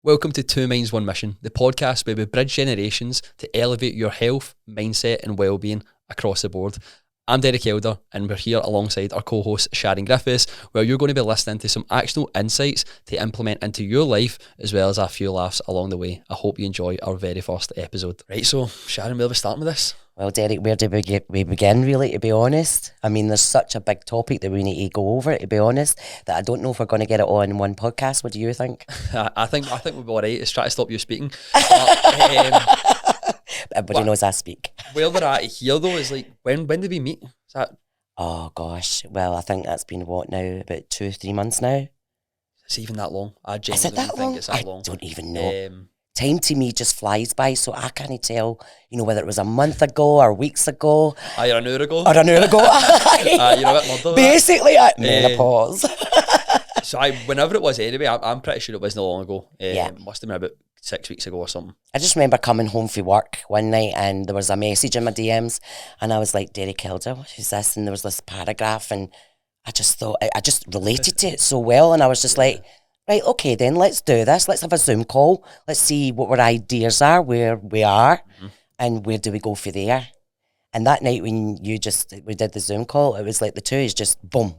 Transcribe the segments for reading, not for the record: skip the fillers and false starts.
Welcome to Two Minds, One Mission, the podcast where we bridge generations to elevate your health, mindset and well-being across the board. I'm Derek Elder and we're here alongside our co-host Sharon Griffiths, where you're going to be listening to some actionable insights to implement into your life as well as a few laughs along the way. I hope you enjoy our very first episode. Right, so Sharon, where are we starting with this? Well, Derek, where do we begin, really, to be honest? I mean, there's such a big topic that we need to go over, to be honest, that I don't know if we're going to get it all in one podcast. What do you think? I think we'll be all right. Let's try to stop you speaking. Everybody knows I speak. Where we're at here, though, is like, when did we meet? Is that... Oh, gosh. Well, I think that's been, what now, about 2 or 3 months now? It's even that long. I genuinely don't think it's that long. I don't even know. Time to me just flies by, so I can't tell, whether it was a month ago or weeks ago. You're an hour ago. Or an hour ago. You're a bit murdered. Basically, menopause. So whenever it was anyway, I'm pretty sure it wasn't long ago. Yeah. Must have been about 6 weeks ago or something. I just remember coming home from work one night and there was a message in my DMs and I was like, Derek Elder, what is this? And there was this paragraph and I just thought, I just related to it so well, and I was just like, right, okay then, let's do this. Let's have a Zoom call. Let's see what our ideas are, where we are, and where do we go for there. And that night when we did the Zoom call, it was like the two is just boom,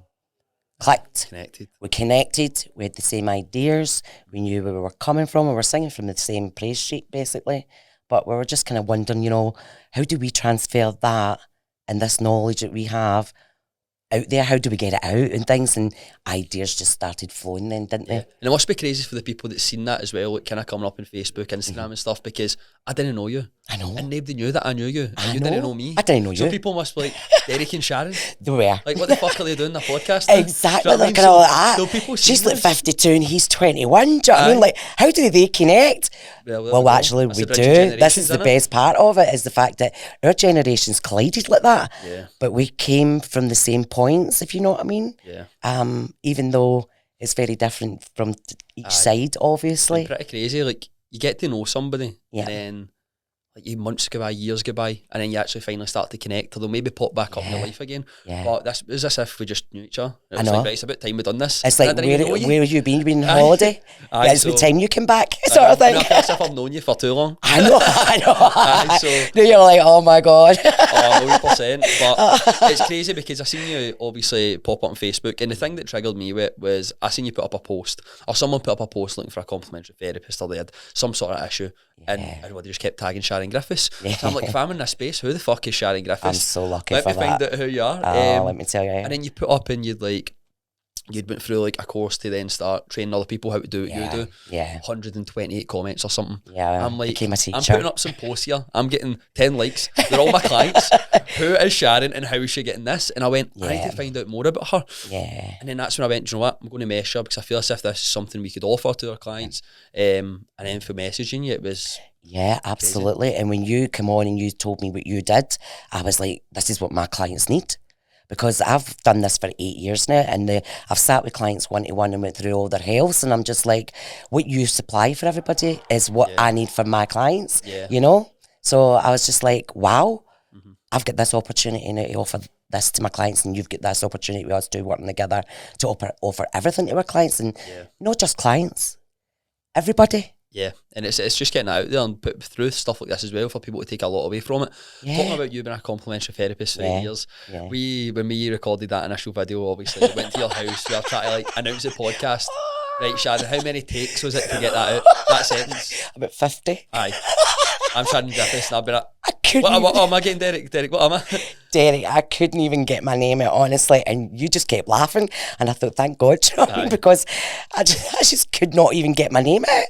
clicked. We connected. We had the same ideas. We knew where we were coming from. We were singing from the same praise sheet, basically. But we were just kind of wondering, how do we transfer that and this knowledge that we have out there? How do we get it out and things? And ideas just started flowing then, didn't they? And it must be crazy for the people that seen that as well, like kind of coming up on Facebook, Instagram and stuff, because I didn't know you. I know. And nobody knew that I knew you. And you didn't know me. I didn't know you. So people must be like, Derek and Sharon. They were. Like, what the fuck are they doing, a podcast now? Exactly. Like, all that. So people she's like 52 and he's 21. Do you know what I mean? Like, how do they connect? Well, actually, we do. This is the best part of it, is the fact that our generations collided like that. Yeah. But we came from the same points, if you know what I mean. Yeah. Even though it's very different from each side, obviously. It's pretty crazy. Like, you get to know somebody, and then like months go by, years go by, and then you actually finally start to connect, or they'll maybe pop back up in your life again. Yeah. But this is as if we just knew each other. It was like, right, it's about time we've done this. It's like, where have you been? You've been on holiday? It's the time you came back, sort of thing. I feel as if I've known you for too long. I know. So now you're like, oh my God. 100%. But it's crazy because I seen you obviously pop up on Facebook, and the thing that triggered me with was I seen you put up a post, or someone put up a post looking for a complimentary therapist, or they had some sort of issue, and everybody just kept tagging Sharon Griffiths. So I'm like, if I'm in this space, who the fuck is Sharon Griffiths? I'm so lucky let for me find out who you are. Let me tell you. And then you put up and you'd went through like a course to then start training other people how to do what you do. Yeah. 128 comments or something. Yeah. I'm like, became a teacher. I'm putting up some posts here. I'm getting 10 likes. They're all my clients. Who is Sharon and how is she getting this? And I went, I need to find out more about her. Yeah. And then that's when I went, you know what? I'm going to message her because I feel as if this is something we could offer to our clients. And then for messaging you, it was... Yeah, absolutely. Crazy. And when you come on and you told me what you did, I was like, this is what my clients need. Because I've done this for 8 years now, and I've sat with clients one-to-one and went through all their health, and I'm just like, what you supply for everybody is what I need for my clients, So I was just like, wow, I've got this opportunity now to offer this to my clients, and you've got this opportunity with us two working together to offer everything to our clients, and not just clients, everybody. Yeah, and it's just getting out there and put through stuff like this as well for people to take a lot away from it. Talking about you being a complimentary therapist for 8 years, when we recorded that initial video, obviously, we went to your house, we were trying to announce the podcast. Right, Sharon, how many takes was it to get that out? That sentence? About 50. Aye. I'm Sharon Griffiths and I've been what am I getting, Derek? Derek, what am I? Derek, I couldn't even get my name out, honestly, and you just kept laughing, and I thought, thank God, because I just could not even get my name out.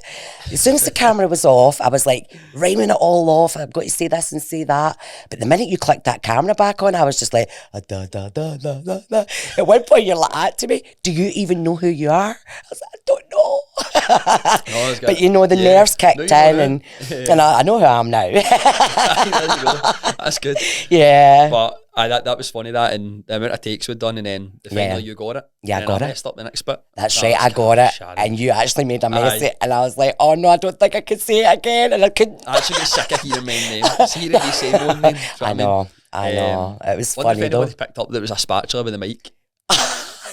As soon as the camera was off, I was like rhyming it all off. I've got to say this and say that. But the minute you clicked that camera back on, I was just like, da, da, da, da, da, da. At one point, you're like that to me. Do you even know who you are? I was like, I don't know. But the nerves kicked in, and I know who I am now. That's good. Yeah. But that was funny, that, and the amount of takes we'd done, and then finally you got it. Yeah, I got it. Messed up the next bit. That's right, I got it. Sharon. And you actually made a mess of it, and I was like, oh no, I don't think I could say it again, and I couldn't. I actually get sick of hearing my name. It's hearing me say my own name. I know. It was funny though. Picked up that it was a spatula with a mic.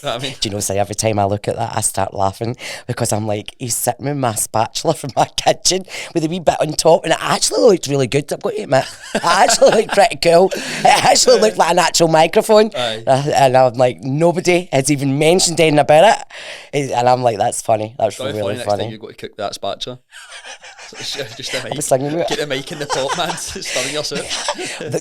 I mean, Do you know, say every time I look at that, I start laughing because I'm like, he's sitting with my spatula from my kitchen with a wee bit on top, and it actually looked really good, I've got to admit. It actually looked pretty cool. It actually looked like an actual microphone. And I'm like, nobody has even mentioned anything about it. And I'm like, that's funny. That's it's really next funny. time you go to cook that spatula. Just a mic. I was thinking about Get the mic in the pot, man. Stirring your soup.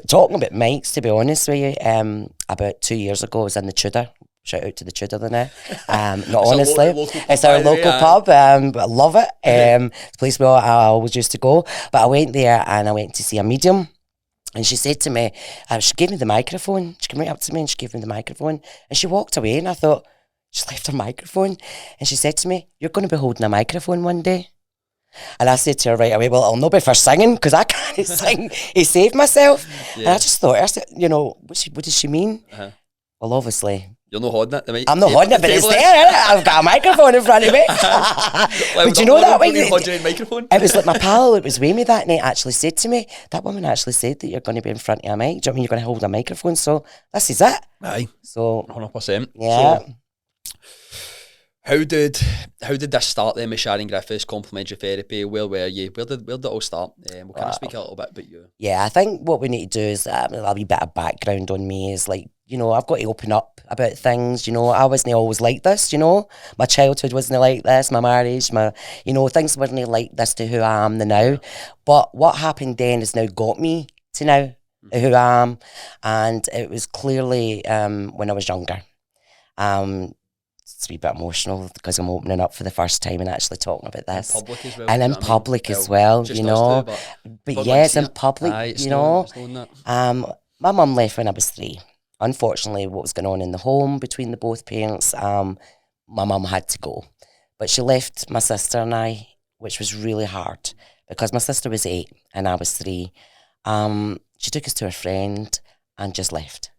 Talking about mics, to be honest with you, about 2 years ago, I was in the Tudor. Shout out to the Tudor now. Not honestly, it's our local pub. I love it. It's a place where I always used to go. But I went there and I went to see a medium. And she said to me, she gave me the microphone. She came right up to me and she gave me the microphone. And she walked away and I thought, she's left her microphone. And she said to me, you're going to be holding a microphone one day. And I said to her right away, well, it'll not be for singing because I can't sing. He saved myself. Yeah. And I just thought, what does she mean? Well, obviously, you're not holding it. I'm not holding it, but it's there, isn't it? I've got a microphone in front of me. But do you know that when you hold your microphone? It was like my pal that was with me that night actually said to me, that woman actually said that you're going to be in front of a mic. Do you know what I mean? You're going to hold a microphone. So this is it. Aye. So 100%. Yeah. So, how did this start then with Sharon Griffiths, complementary therapy? Where were you? Where did it all start? We'll kind of speak a little bit about you. Yeah, I think what we need to do is a wee bit of background on me is like, I've got to open up about things. I wasn't always like this, My childhood wasn't like this, my marriage, things weren't like this to who I am now. But what happened then has now got me to now who I am. And it was clearly when I was younger. It's a wee bit emotional because I'm opening up for the first time and actually talking about this. In public as well. And in public as well, But yeah, it's in public, my mum left when I was 3. Unfortunately, what was going on in the home between the both parents, my mum had to go. But she left my sister and I, which was really hard because my sister was 8 and I was 3. She took us to a friend and just left.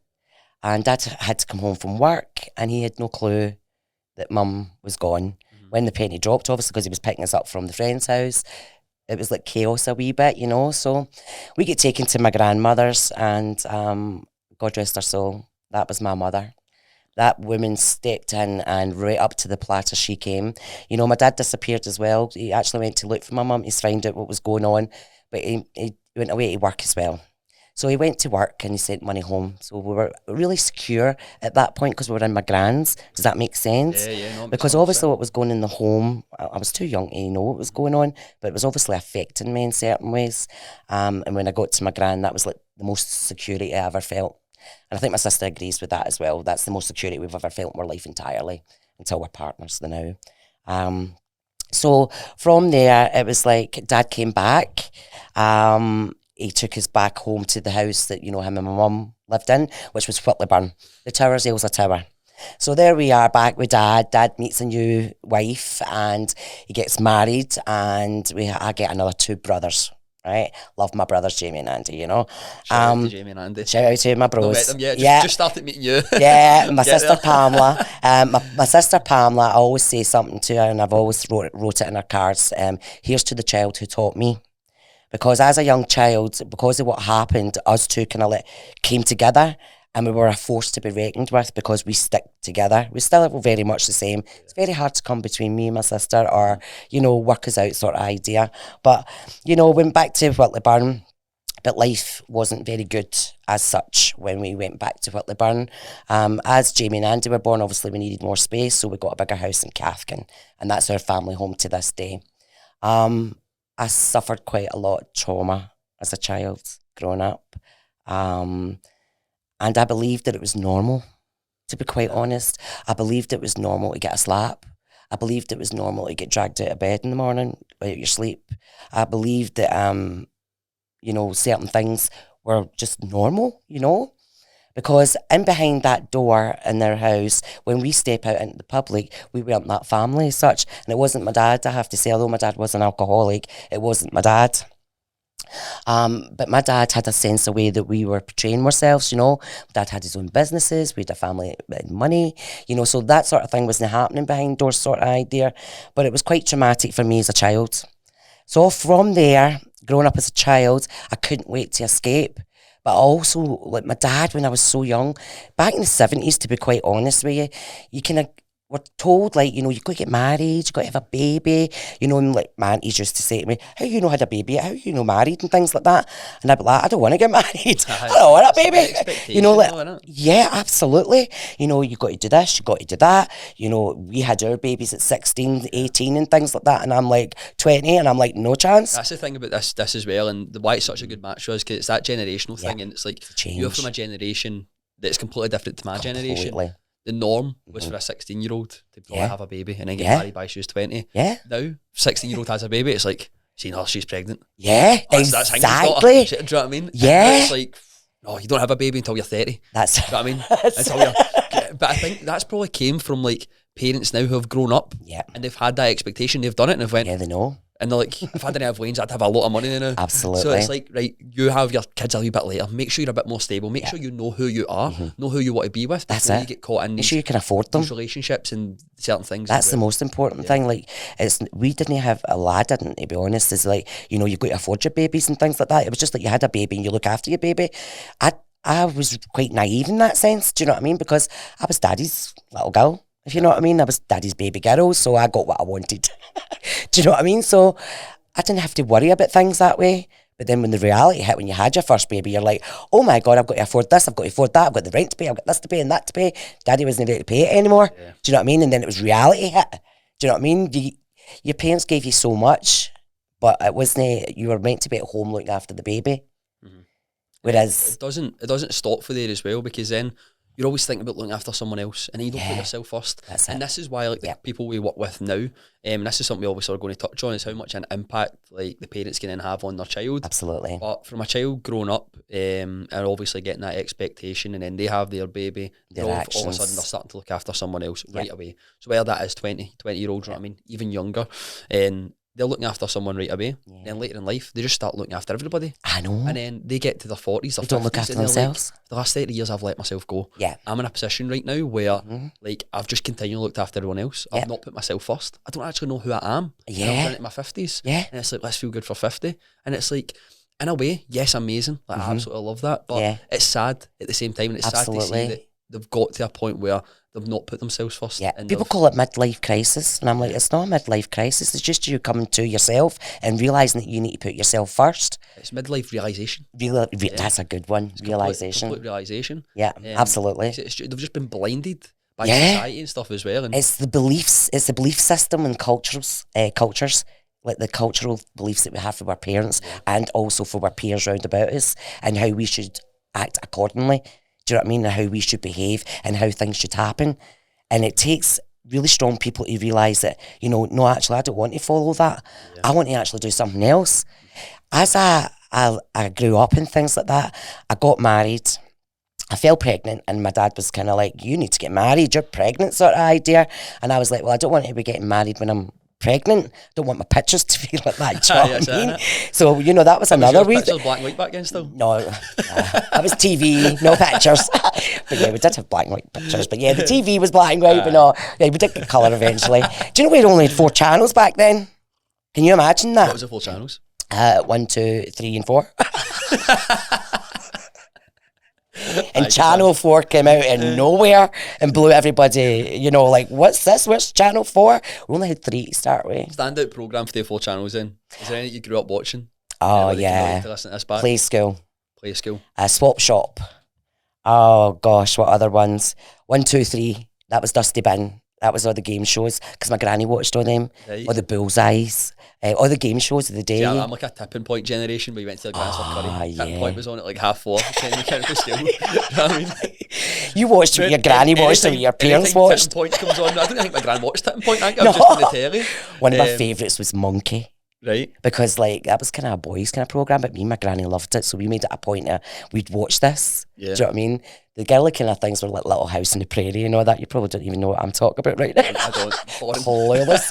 And Dad had to come home from work and he had no clue that mum was gone. When the penny dropped, obviously, because he was picking us up from the friend's house, it was like chaos a wee bit, So we get taken to my grandmother's and God rest her soul, that was my mother. That woman stepped in and right up to the platter she came. My dad disappeared as well. He actually went to look for my mum. He's found out what was going on, but he went away to work as well. So he went to work and he sent money home. So we were really secure at that point because we were in my grand's. Does that make sense? Yeah. No, because obviously what was going in the home, I was too young to know what was going on, but it was obviously affecting me in certain ways. And when I got to my grand, that was like the most security I ever felt. And I think my sister agrees with that as well. That's the most security we've ever felt in our life entirely until we're partners now. So from there, it was like Dad came back. He took us back home to the house that, him and my mum lived in, which was Whitleyburn. The Towers, Ailsa Tower. So there we are back with Dad. Dad meets a new wife and he gets married and I get another 2 brothers. Right, love my brothers Jamie and Andy. Shout out to Jamie and Andy. Shout out to my bros. Not met them yet. Just started meeting you. Yeah, my sister Pamela. My sister Pamela. I always say something to her, and I've always wrote it in her cards. Here's to the child who taught me, because as a young child, because of what happened, us two kind of came together. And we were a force to be reckoned with because we stick together. We still are very much the same. It's very hard to come between me and my sister or, work us out sort of idea. But, went back to Whitleyburn, but life wasn't very good as such when we went back to Whitleyburn. As Jamie and Andy were born, obviously we needed more space, so we got a bigger house in Cathkin, and that's our family home to this day. I suffered quite a lot of trauma as a child growing up. And I believed that it was normal, to be quite honest. I believed it was normal to get a slap. I believed it was normal to get dragged out of bed in the morning, out of your sleep. I believed that, certain things were just normal, Because in behind that door in their house, when we step out into the public, we weren't that family as such. And it wasn't my dad, I have to say, although my dad was an alcoholic, it wasn't my dad. But my dad had a sense of way that we were portraying ourselves, My dad had his own businesses, we had a family with money, so that sort of thing wasn't happening behind doors sort of idea. But it was quite traumatic for me as a child. So from there, growing up as a child, I couldn't wait to escape But also, like my dad, when I was so young, back in the 70s, to be quite honest with you, you kind of were told, like, you know, you've got to get married, you've got to have a baby, you know, and like my aunties used to say to me, how you know had a baby, how you know married and things like that. And I'd be like, I don't want to get married. I don't want a baby. You know, like, yeah, absolutely. You know, you've got to do this, you've got to do that. You know, we had our babies at 16, 18 and things like that. And I'm like 20 and I'm like, no chance. That's the thing about this as well. And why it's such a good match for us, because it's that generational thing. And it's like, you're from a generation that's completely different to my generation. The norm was for a 16-year-old to have a baby and then get married by she was 20. Yeah. Now, 16-year-old has a baby, it's like, seeing her, she's pregnant. Yeah, exactly. Do you know what I mean? Yeah. It's like, no, you don't have a baby until you're 30. That's... Do you know what I mean? Until you're... But I think that's probably came from, like, parents now who have grown up and they've had that expectation, they've done it and they've went... Yeah, they know. And they're like, if I didn't have Wayne's, I'd have a lot of money now. Absolutely. So it's like, right, you have your kids a wee bit later. Make sure you're a bit more stable. Make sure you know who you are, know who you want to be with. That's before it. You get caught in Make sure you can afford them. These relationships and certain things. That's the most important thing. Like, we didn't have, a lad didn't, to be honest, is like, you know, you've got to afford your babies and things like that. It was just like you had a baby and you look after your baby. I was quite naive in that sense, do you know what I mean? Because I was daddy's little girl. If you know what I mean, I was daddy's baby girl, so I got what I wanted. Do you know what I mean? So I didn't have to worry about things that way. But then when the reality hit, when you had your first baby, you're like, oh my God, I've got to afford this, I've got to afford that, I've got the rent to pay, I've got this to pay and that to pay. Daddy wasn't able to pay it anymore. Yeah. Do you know what I mean? And then it was reality hit. Do you know what I mean? Your parents gave you so much, but it wasn't, you were meant to be at home looking after the baby. Mm-hmm. Whereas... It doesn't stop for there as well, because then you're always thinking about looking after someone else and then you don't put yourself first. And this is why, like, the people we work with now, and this is something we obviously are going to touch on, is how much an impact, like, the parents can then have on their child. Absolutely. But from a child growing up and obviously getting that expectation, and then they have their baby, all of a sudden they're starting to look after someone else right away. So whether that is 20-year-olds, you know what I mean, even younger, and they're looking after someone right away. Yeah. Then later in life, they just start looking after everybody. I know. And then they get to their 40s, their 50s. Don't look after themselves. Like, the last 30 years, I've let myself go. Yeah. I'm in a position right now where, like, I've just continually looked after everyone else. I've not put myself first. I don't actually know who I am. Yeah. I'm in my 50s. Yeah. And it's like, let's feel good for 50. And it's like, in a way, yes, amazing. Like, I absolutely love that. But it's sad at the same time. And it's sad to see that they've got to a point where they've not put themselves first. Yeah, people call it midlife crisis, and I'm like, it's not a midlife crisis. It's just you coming to yourself and realising that you need to put yourself first. It's midlife realisation. That's a good one. Realisation. Complete realisation. Yeah, absolutely. They've just been blinded by society and stuff as well. And it's the beliefs. It's the belief system and cultures, like the cultural beliefs that we have for our parents and also for our peers round about us, and how we should act accordingly. Do you know what I mean? And how we should behave and how things should happen. And it takes really strong people to realise that, you know, no, actually, I don't want to follow that. Yeah. I want to actually do something else. As I grew up and things like that, I got married. I fell pregnant and my dad was kind of like, you need to get married, you're pregnant sort of idea. And I was like, well, I don't want to be getting married when I'm pregnant. Don't want my pictures to be like that. Do you know what I mean? So, you know, that was another reason. Pictures black and white back then still? No, that was TV, no pictures. But yeah, we did have black and white pictures. But yeah, the TV was black and white, but no, yeah, we did get colour eventually. Do you know we only had 4 channels back then? Can you imagine that? What was the 4 channels? 1, 2, 3 and 4. And Channel 4 came out of nowhere and blew everybody, you know, like, what's this? What's Channel 4? We only had 3 to start with. Standout programme for the 4 channels then? Is there any that you grew up watching? Oh, yeah. To listen to this back? Play School. Swap Shop. Oh, gosh, what other ones? 1, 2, 3. That was Dusty Bin. That was all the game shows, because my granny watched all them. Right. All the Bullseyes. All the game shows of the day. Yeah, I'm like a Tipping Point generation, where you went to the Grand Curry. Tipping Point was on at like 4:30. You know what I mean? You watched what your granny watched and what your parents watched. Tipping Point comes on. I don't think my gran watched Tipping Point. I think I was just on the telly. One of my favourites was Monkey. Right. Because like that was kind of a boys kind of programme, but me and my granny loved it, so we made it a point of we'd watch this. Yeah. Do you know what I mean? The girly kind of things were like Little House on the Prairie and all that. You probably don't even know what I'm talking about right now. I don't. Clueless.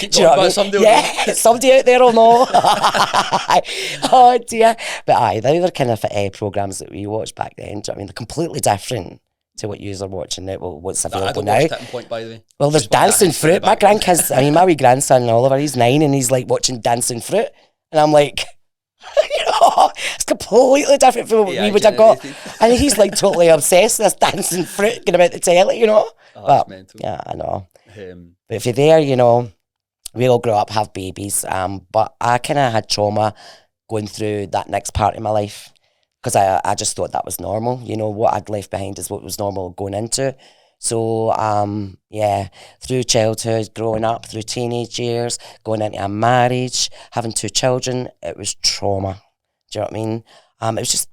Do you know what I mean? Somebody out there will know. Oh dear. But aye, they were kind of programmes that we watched back then. Do you know what I mean? They're completely different to what you are watching now. Well, what's available now? Tipping Point, by the way. Well, there's Dancing Fruit. My grandkids, I mean, my wee grandson Oliver, he's 9 and he's like watching Dancing Fruit. And I'm like, you know, It's completely different from what we would have got. And he's like totally obsessed with this dancing fruit going about the telly, you know. Oh, but that's mental. yeah, I know. But if you're there, you know, we all grow up, have babies. But I kind of had trauma going through that next part of my life because I just thought that was normal. You know, what I'd left behind is what was normal going into. So, yeah, through childhood, growing up, through teenage years, going into a marriage, having 2 children, it was trauma. Do you know what I mean? It was just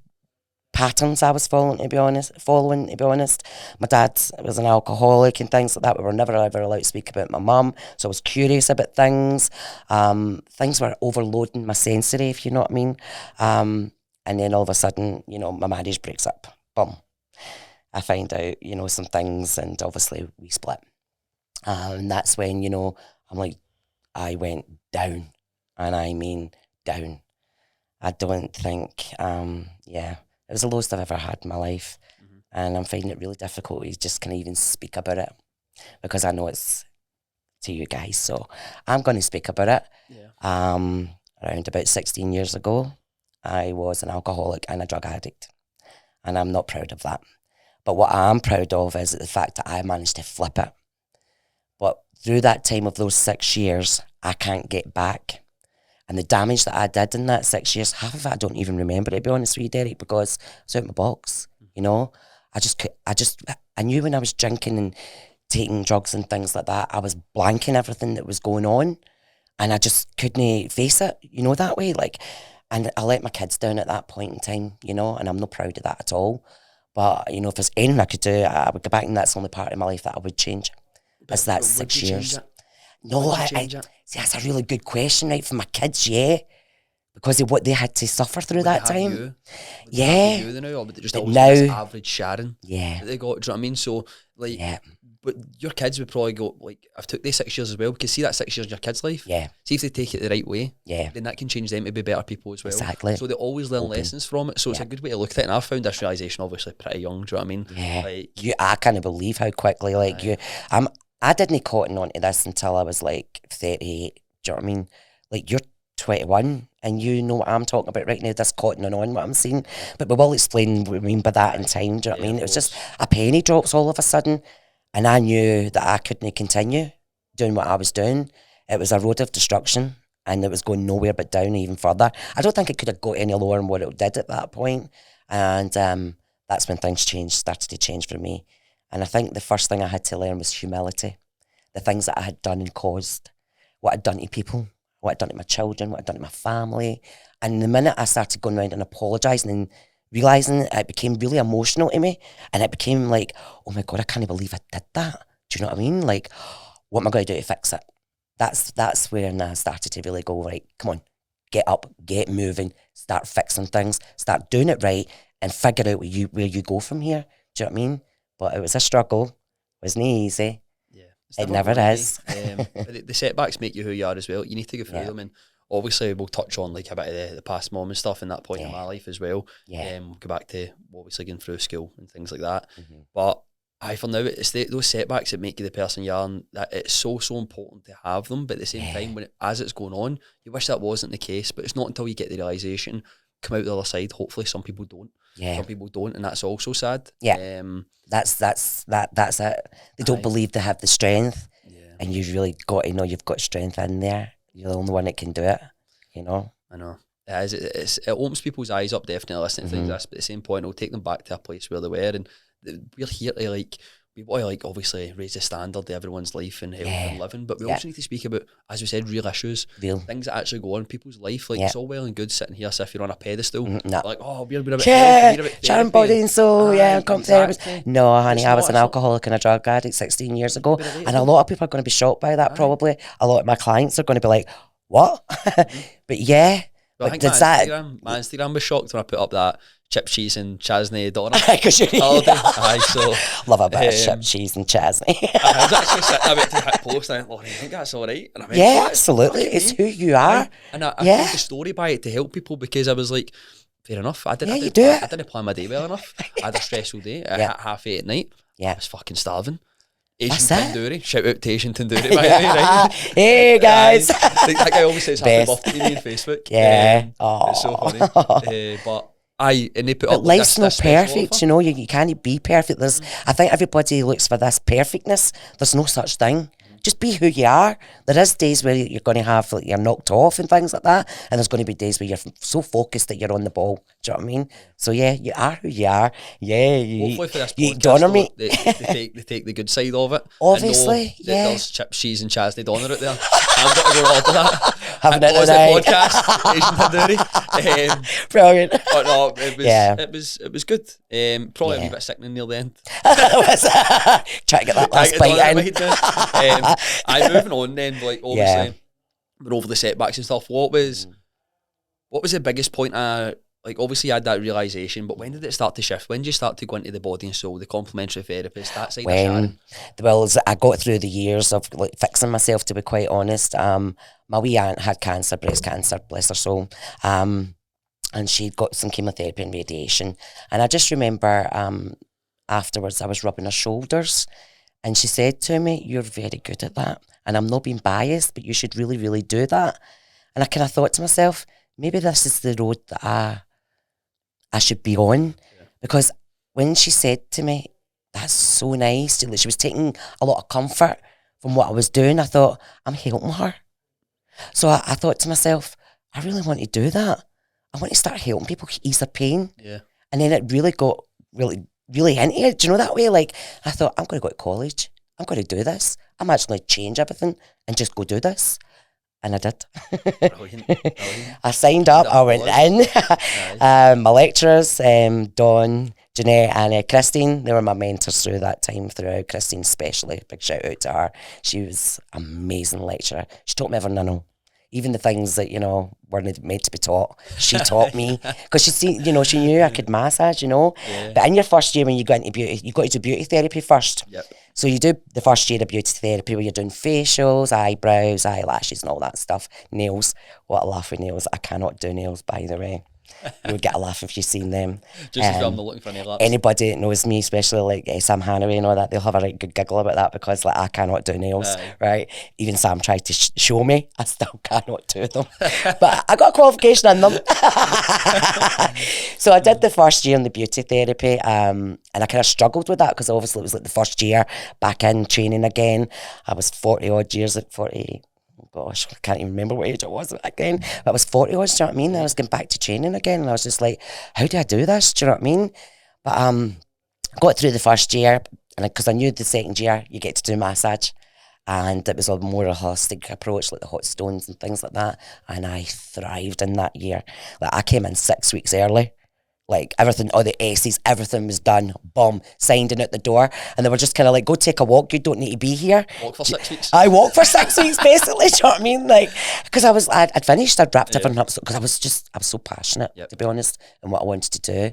patterns I was following, to be honest. My dad was an alcoholic and things like that. We were never ever allowed to speak about my mum, so I was curious about things. Things were overloading my sensory, if you know what I mean. And then all of a sudden, you know, my marriage breaks up. Boom. I find out, you know, some things, and obviously we split. And that's when, you know, I'm like, I went down, and I mean down. I don't think, yeah, it was the lowest I've ever had in my life. And I'm finding it really difficult to just kind of even speak about it because I know it's to you guys. So I'm going to speak about it. Yeah. Around about 16 years ago, I was an alcoholic and a drug addict. And I'm not proud of that. But what I am proud of is the fact that I managed to flip it. But through that time of those 6 years, I can't get back. And the damage that I did in that 6 years, half of it I don't even remember, to be honest with you, Derek, because it's out my box, you know? I knew when I was drinking and taking drugs and things like that, I was blanking everything that was going on. And I just couldn't face it, you know, that way. Like, and I let my kids down at that point in time, you know, and I'm not proud of that at all. But, you know, if there's anything I could do, I would go back, and that's the only part of my life that I would change. Is that 6 years. No, see, that's a really good question, right? For my kids, yeah. Because of what they had to suffer through that time. Yeah. You now, or would they just always now, this average Sharon? Yeah. That they got, do you know what I mean? So, like, yeah. But your kids would probably go, like, I've took these 6 years as well, because see that 6 years in your kids' life? Yeah. See if they take it the right way, yeah, then that can change them to be better people as well. Exactly. So they always learn lessons from it. So it's a good way to look at it. And I found this realisation obviously pretty young, do you know what I mean? Yeah. Like, I can't believe how quickly, like, I didn't cotton on to this until I was like 38. Do you know what I mean? Like, you're 21 and you know what I'm talking about right now, this cottoning on what I'm saying. But we will explain what we mean by that in time, do you know what I mean? It was just a penny drops all of a sudden. And I knew that I couldn't continue doing what I was doing. It was a road of destruction, and it was going nowhere but down even further. I don't think it could have got any lower than what it did at that point. And that's when things started to change for me. And I think the first thing I had to learn was humility. The things that I had done and caused, what I'd done to people, what I'd done to my children, what I'd done to my family. And the minute I started going around and apologising and realising it became really emotional to me, and it became like, oh my God, I can't believe I did that. Do you know what I mean? Like, what am I going to do to fix it? That's when I started to really go, right, come on, get up, get moving, start fixing things, start doing it right, and figure out where you go from here. Do you know what I mean? But it was a struggle. It wasn't easy. Yeah, it never is. The setbacks make you who you are as well. You need to go through them, and obviously we'll touch on like a bit of the past mom and stuff in that point in my life as well. Go back to obviously going through school and things like that. But for now, it's those setbacks that make you the person you are, and that it's so important to have them. But at the same time, as it's going on, you wish that wasn't the case. But it's not until you get the realisation, come out the other side. Hopefully, some people don't. Some people don't, and that's also sad. That's it. They don't believe they have the strength, and you've really got to know you've got strength in there. You're the only one that can do it, you know. I know. It opens people's eyes up, definitely, listening to things like this, but at the same point, it'll take them back to a place where they were, and we're here to, like, we want to, like, obviously raise the standard of everyone's life and health and living, but we also need to speak about, as we said, real issues, things that actually go on in people's life. Like, it's all well and good sitting here, so if you're on a pedestal, like, oh, we're about Sharon Body and Soul, exactly. No, honey, I was an alcoholic and a drug addict 16 years ago, and a lot of people are going to be shocked by that, probably. A lot of my clients are going to be like, what? But yeah. Well, I think my Instagram was shocked when I put up that chip cheese and chasney Donna. Because you so love a bit of chip cheese and chasney. I was actually sitting about to hit post and I went, I think that's all right. And I went, absolutely. It's who you are. And I told the story by it to help people, because I was like, fair enough. I didn't plan my day well enough. I had a stressful day. I hit 8:30 at night. I was fucking starving. Asian That's it. Tandoori. Shout out to Asian Tandoori, by the way, right? Hey guys. That guy always says happy Best. birthday to me on Facebook. Yeah. It's so funny. But and they put But up like life's this not special perfect, offer. you know. You can't be perfect. I think everybody looks for this perfectness. There's no such thing. Just be who you are. There is days where you're going to have, like, you're knocked off and things like that, and there's going to be days where you're so focused that you're on the ball. Do you know what I mean? So yeah, you are who you are. Yeah, Hopefully for this you eat podcast, doner though, meat. they take the good side of it. Obviously, I know that yeah. there's chips, cheese and chasney doner out there. I'm going to go order that. Having it Pause tonight. the podcast, Asian Tandoori. Brilliant. But no, it was Yeah. it was good. Probably a Yeah. wee bit sickening near the end. Try to get that last bite in. I'm moving on then. Like obviously, Yeah. we're over the setbacks and stuff. What was the biggest point? Like obviously, you had that realization, but when did it start to shift? When did you start to go into the body and soul, the complementary therapist, that side of Sharon? Well, I got through the years of like fixing myself, to be quite honest. My wee aunt had cancer, breast cancer, bless her soul. And she'd got some chemotherapy and radiation. And I just remember afterwards I was rubbing her shoulders, and she said to me, "You're very good at that. And I'm not being biased, but you should really, really do that." And I kind of thought to myself, maybe this is the road that I should be on. Yeah. Because when she said to me, "That's so nice," she was taking a lot of comfort from what I was doing, I thought, I'm helping her. So I thought to myself, I really want to do that. I want to start helping people ease their pain. Yeah. And then it really got really, really into it. Do you know that way? Like, I thought, I'm going to go to college. I'm going to do this. I'm actually going to change everything and just go do this. And I did. Brilliant. I signed up, I went in. My lecturers, Dawn, Jeanette and Christine, they were my mentors through that time throughout. Christine especially, big shout out to her. She was an amazing lecturer. She taught me everything I know. Even the things that, weren't meant to be taught, she taught me. Because she knew I could massage, Yeah. But in your first year when you go into beauty, you got to do beauty therapy first. Yep. So you do the first year of beauty therapy where you're doing facials, eyebrows, eyelashes and all that stuff. Nails. What a laugh with nails. I cannot do nails, by the way. You would get a laugh if you've seen them. Just as well I'm not looking for nail arts. Anybody that knows me, especially like Sam Hannaway and all that, they'll have a right good giggle about that because like I cannot do nails, right? Even Sam tried to show me, I still cannot do them. But I got a qualification in them. So I did the first year in the beauty therapy and I kind of struggled with that because obviously it was like the first year back in training again. I was 40 odd years at 40. Gosh, I can't even remember what age I was back then. But I was 40 odd, do you know what I mean? I was going back to training again and I was just like, how do I do this? Do you know what I mean? But I got through the first year and because I knew the second year you get to do massage and it was a more holistic approach, like the hot stones and things like that. And I thrived in that year. Like I came in 6 weeks early. Like everything, all the S's, everything was done. Boom, signed in at the door. And they were just kind of like, go take a walk. You don't need to be here. Walk for 6 weeks. I walked for 6 weeks, basically. Do you know what I mean? Like, because I'd finished, I'd wrapped everything up. Because I was so passionate, to be honest, in what I wanted to do.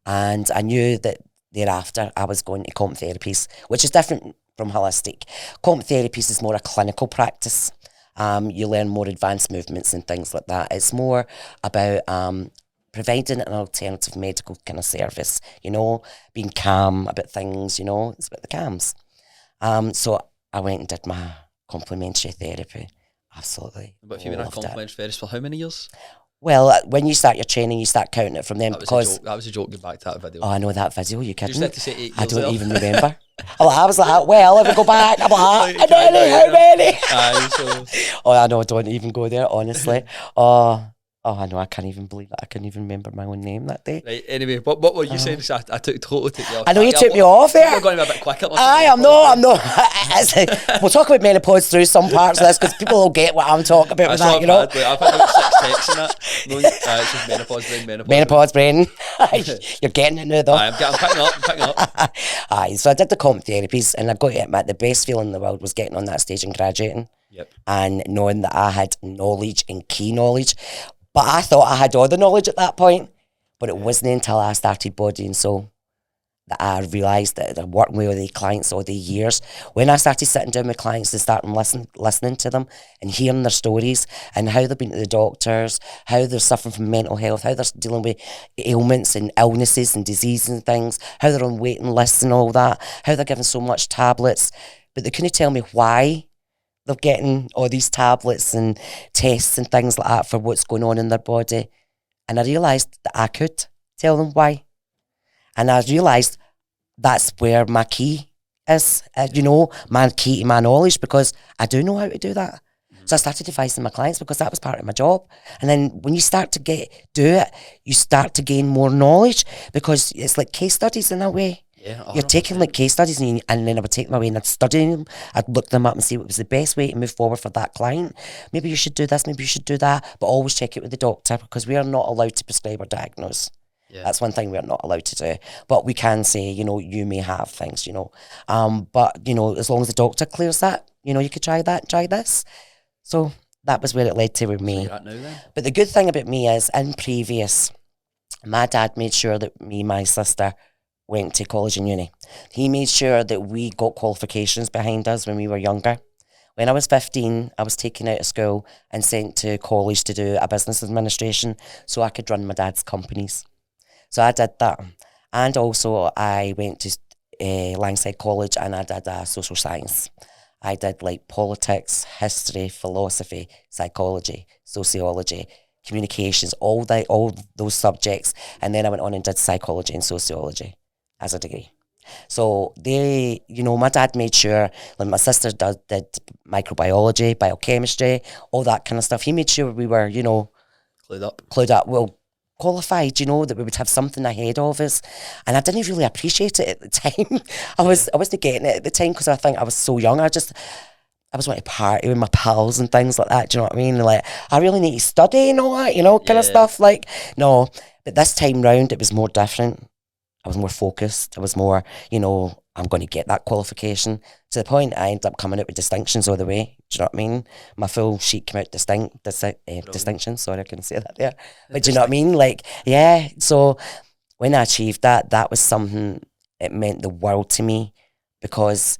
And I knew that thereafter I was going to comp therapies, which is different from holistic. Comp therapies is more a clinical practice. You learn more advanced movements and things like that. It's more about providing an alternative medical kind of service, being calm about things, it's about the calms. So I went and did my complementary therapy. Absolutely. But if you've been a complementary therapist for how many years? Well, when you start your training, you start counting it from them That was a joke, going back to that video. Oh, I know that video, you kidding? You just had to say 8 years I don't there. even remember. I was like, well, if we go back, I'm like, how many? Oh, I know, don't even go there, honestly. Oh, I know, I can't even believe that. I couldn't even remember my own name that day. Right, anyway, what were you saying? I totally took you off. I know you took me off there. We're going a bit quicker. I'm not. We'll talk about menopause through some parts of this because people will get what I'm talking about with that, I've had about 6 texts in that. No, it's just menopause brain. You're getting it now, though. I'm picking up. Aye, so I did the comp therapies and I got to admit the best feeling in the world was getting on that stage and graduating. Yep. And knowing that I had knowledge and key knowledge. But I thought I had all the knowledge at that point. But it wasn't until I started Body and Soul that I realised that I'm working with the clients all the years. When I started sitting down with clients and starting listening to them and hearing their stories and how they've been to the doctors, how they're suffering from mental health, how they're dealing with ailments and illnesses and diseases and things, how they're on waiting lists and all that, how they're given so much tablets. but they couldn't tell me why they're getting all these tablets and tests and things like that for what's going on in their body. And I realised that I could tell them why. And I realised that's where my key is, my key to my knowledge, because I do know how to do that. So I started advising my clients because that was part of my job. And then when you start to do it, you start to gain more knowledge, because it's like case studies in a way. Yeah, you're taking like case studies, and then I would take them away and I'd study them. I'd look them up and see what was the best way to move forward for that client. Maybe you should do this, maybe you should do that, but always check it with the doctor, because we are not allowed to prescribe or diagnose. Yeah. That's one thing we're not allowed to do. But we can say, you may have things, but, as long as the doctor clears that, you could try that, try this. So that was where it led to with me. So you're at now, then? But the good thing about me is, in previous, my dad made sure that me and my sister went to college and uni. He made sure that we got qualifications behind us when we were younger. When I was 15, I was taken out of school and sent to college to do a business administration so I could run my dad's companies. So I did that. And also I went to Langside College and I did social science. I did like politics, history, philosophy, psychology, sociology, communications, all those subjects. And then I went on and did psychology and sociology as a degree. So my dad made sure, like my sister did microbiology, biochemistry, all that kind of stuff. He made sure we were, clued up, well, qualified, that we would have something ahead of us. And I didn't really appreciate it at the time. I wasn't getting it at the time because I think I was so young. I was wanting to party with my pals and things like that. Do you know what I mean? Like, I really need to study and all that, kind of stuff. Like, no. But this time round, it was more different. I was more focused. I was more, I'm going to get that qualification. To the point I ended up coming out with distinctions all the way. Do you know what I mean? My full sheet came out distinction. Sorry, I couldn't say that there. But do you know what I mean? Like, yeah. So when I achieved that, that was something, it meant the world to me, because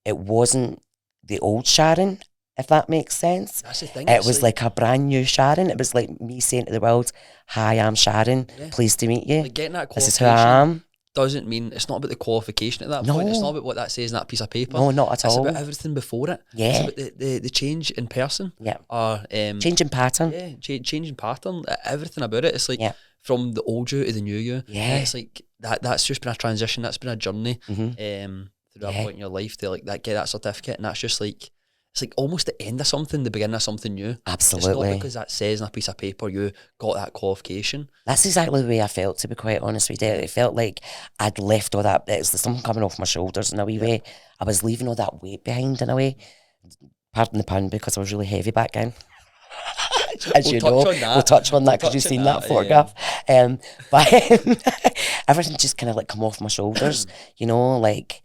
it wasn't the old Sharon, if that makes sense. That's the thing. It was like a brand new Sharon. It was like me saying to the world, hi, I'm Sharon. Yeah. Pleased to meet you. Like getting that this is who I am. Doesn't mean, it's not about the qualification at that point. It's not about what that says in that piece of paper. No, not at all. It's about everything before it. Yeah. It's about the change in person. Yeah. Or changing pattern. Yeah, changing pattern. Everything about it. It's like from the old you to the new you. Yeah. It's like that's just been a transition. That's been a journey. Through that point in your life to get that certificate, and that's just like, it's like almost the end of something, the beginning of something new. Absolutely. It's not because that says in a piece of paper you got that qualification. That's exactly the way I felt, to be quite honest with you. It felt like I'd left all that, it was something coming off my shoulders in a wee way. I was leaving all that weight behind in a way. Pardon the pun, because I was really heavy back then. As we'll touch on that because you've seen that photograph. Yeah. But everything just kind of like come off my shoulders, like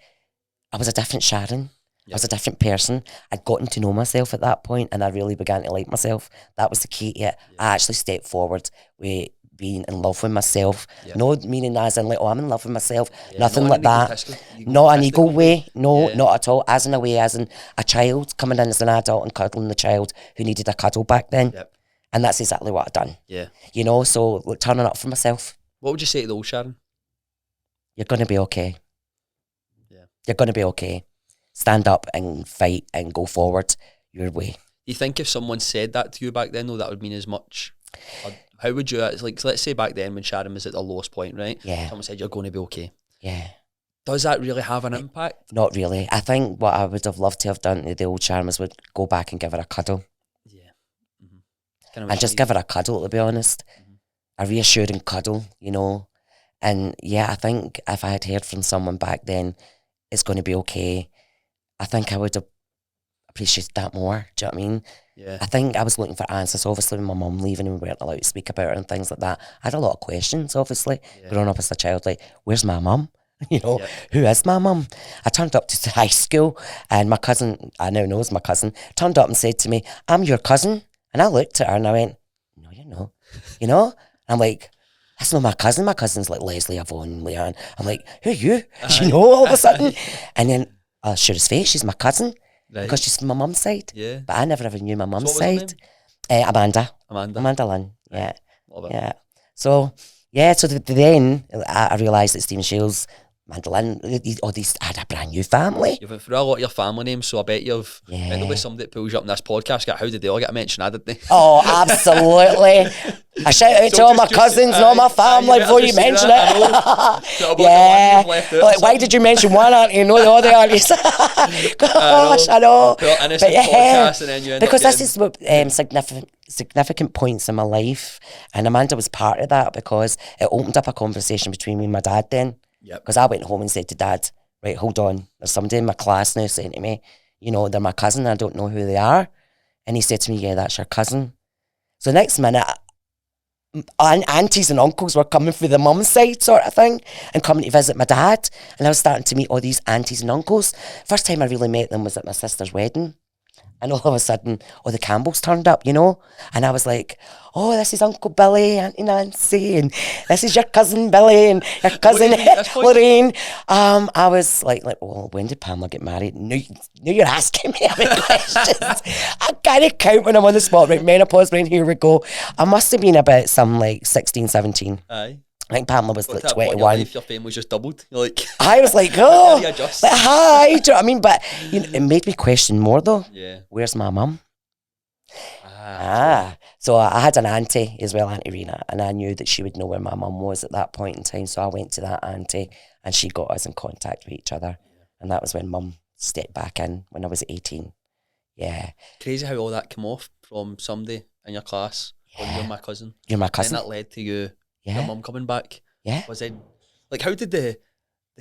I was a different Sharon. I was a different person. I'd gotten to know myself at that point, and I really began to like myself. That was the key to it. I actually stepped forward with being in love with myself. No meaning as in like, I'm in love with myself. Nothing like that. Not an ego way. No, not at all. As in a way, as in a child coming in as an adult and cuddling the child who needed a cuddle back then. Yep. And that's exactly what I've done. Yeah. So like, turning up for myself. What would you say to the old Sharon? You're going to be okay. Yeah. You're going to be okay. Stand up and fight and go forward your way. Do you think if someone said that to you back then, though, that would mean as much? Or how would you, it's like, so let's say back then when Sharon was at the lowest point, right? Yeah. Someone said, you're going to be okay. Yeah. Does that really have an impact? Not really. I think what I would have loved to have done to the old Sharon was would go back and give her a cuddle. Yeah. Mm-hmm. And just give her a cuddle, to be honest. A reassuring cuddle, And yeah, I think if I had heard from someone back then, it's going to be okay, I think I would have appreciated that more. Do you know what I mean? Yeah. I think I was looking for answers. Obviously, with my mum leaving and we weren't allowed to speak about her and things like that, I had a lot of questions, obviously, growing up as a child. Like, where's my mum? Who is my mum? I turned up to high school and my cousin, I now know is my cousin, turned up and said to me, I'm your cousin. And I looked at her and I went, no, you're not. I'm like, that's not my cousin. My cousin's like Leslie, Yvonne, Leanne. I'm like, who are you? All of a sudden. And then, sure as face, she's my cousin. Right. Because she's from my mum's side. Yeah. But I never ever knew my mum's side. Amanda. Amanda Lynn. Yeah. Love it. Yeah. So, then I realised that Stephen Shields Mandolin, I had a brand new family. You went through a lot of your family names, so I bet you've there'll be somebody that pulls you up in this podcast. How did they all get mentioned? I did they? Oh, absolutely. I shout out to all my cousins and all my family before you mention it. Yeah. Like, why did you mention one auntie and not all the aunties? Gosh, I know. But yeah, because this is what significant points in my life, and Amanda was part of that because it opened up a conversation between me and my dad then. Because I went home and said to Dad, right, hold on, there's somebody in my class now saying to me, you know, they're my cousin, I don't know who they are. And he said to me, yeah, that's your cousin. So next minute, aunties and uncles were coming through the mum's side sort of thing and coming to visit my dad. And I was starting to meet all these aunties and uncles. First time I really met them was at my sister's wedding. And all of a sudden, all the Campbells turned up, you know? And I was like, oh, this is Uncle Billy, Auntie Nancy, and this is your cousin Billy, and your cousin Lorraine. I was like, well, when did Pamela get married? Now you're asking me every questions. I can't count when I'm on the spot. Right, menopause, right, here we go. I must have been about some like 16, 17. Aye. I think Pamela was like 21. Your fame was just doubled. You're like, I was like, oh, like, hi. Do you know what I mean? But you know, it made me question more though. Yeah. Where's my mum? So I had an auntie as well, Auntie Rena, and I knew that she would know where my mum was at that point in time. So I went to that auntie and she got us in contact with each other. And that was when mum stepped back in when I was 18. Yeah. Crazy how all that came off from somebody in your class. Yeah. You're my cousin. You're my cousin. And that led to your mum coming back. Yeah. Was it like, how did the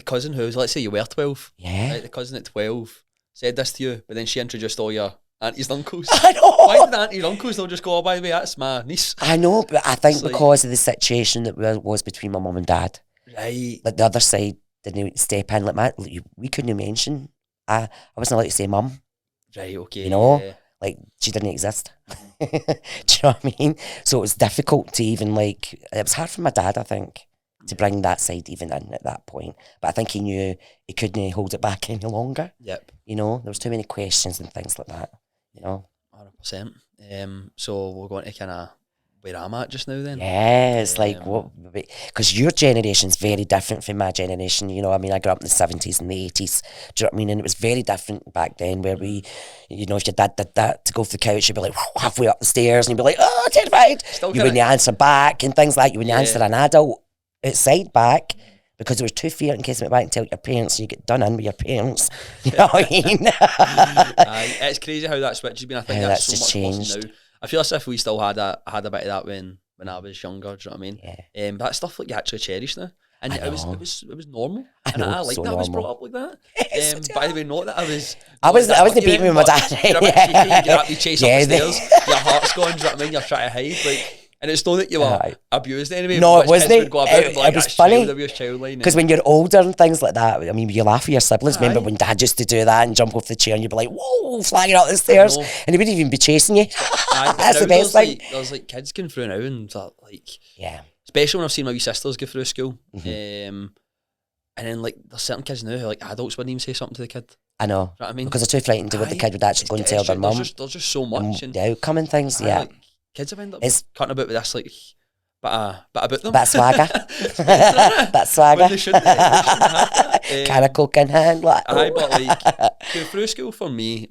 cousin who was, let's say you were 12, right, the cousin at 12 said this to you, but then she introduced all your aunties and uncles? I know. Why did the aunties and uncles not just go, oh, by the way, that's my niece? I know, but I think because of the situation that was between my mum and dad. Right. Like the other side didn't step in. Like we couldn't mention. I wasn't allowed to say mum. Right, okay. You know? Like, she didn't exist. Do you know what I mean? So it was difficult to even, like, it was hard for my dad, I think, to bring that side even in at that point. But I think he knew he couldn't hold it back any longer. Yep. You know, there was too many questions and things like that, you know. 100%. So we're going to kind of where I'm at just now then. Yeah, it's like, what, because your generation's very different from my generation, you know. I mean, I grew up in the 70s and the 80s, do you know what I mean? And it was very different back then where we, you know, if your dad did that to go off the couch, you'd be like halfway up the stairs and you'd be like, oh, terrified. You wouldn't answer back and things like, you wouldn't answer an adult outside back because there was 2 feet in case you went back and tell your parents and you get done in with your parents. You know what I mean? It's crazy how that switch has been. I think that's so much changed. Worse now. I feel as if we still had a bit of that when I was younger. Do you know what I mean? Yeah. But that stuff like you actually cherish now, and it was normal. I know, and I like so that I was normal. brought up like that. By the way, not that I was. I wasn't beating with my dad. You're a bit cheeky, you chase up the stairs. Your heart's going. Do you know what I mean? You're trying to hide, like. And it's not that you were abused anyway. No, it wasn't. It was funny. Because when you're older and things like that, I mean, you laugh at your siblings. Remember when Dad used to do that and jump off the chair and you'd be like, whoa, flagging out the stairs. And he wouldn't even be chasing you. That's the best thing. There's like kids going through now and like, yeah. Especially when I've seen my wee sisters go through school. And then like there's certain kids now who like adults wouldn't even say something to the kid. I know. You know what I mean? Because they're too frightened to what the kid would actually go and tell their mum. There's just so much. And the outcoming things, like, kids have ended up cutting about with this like but about them. Bit swagger. Bit swagger. They shouldn't have. Can of coke in hand. Like, but like going through school for me,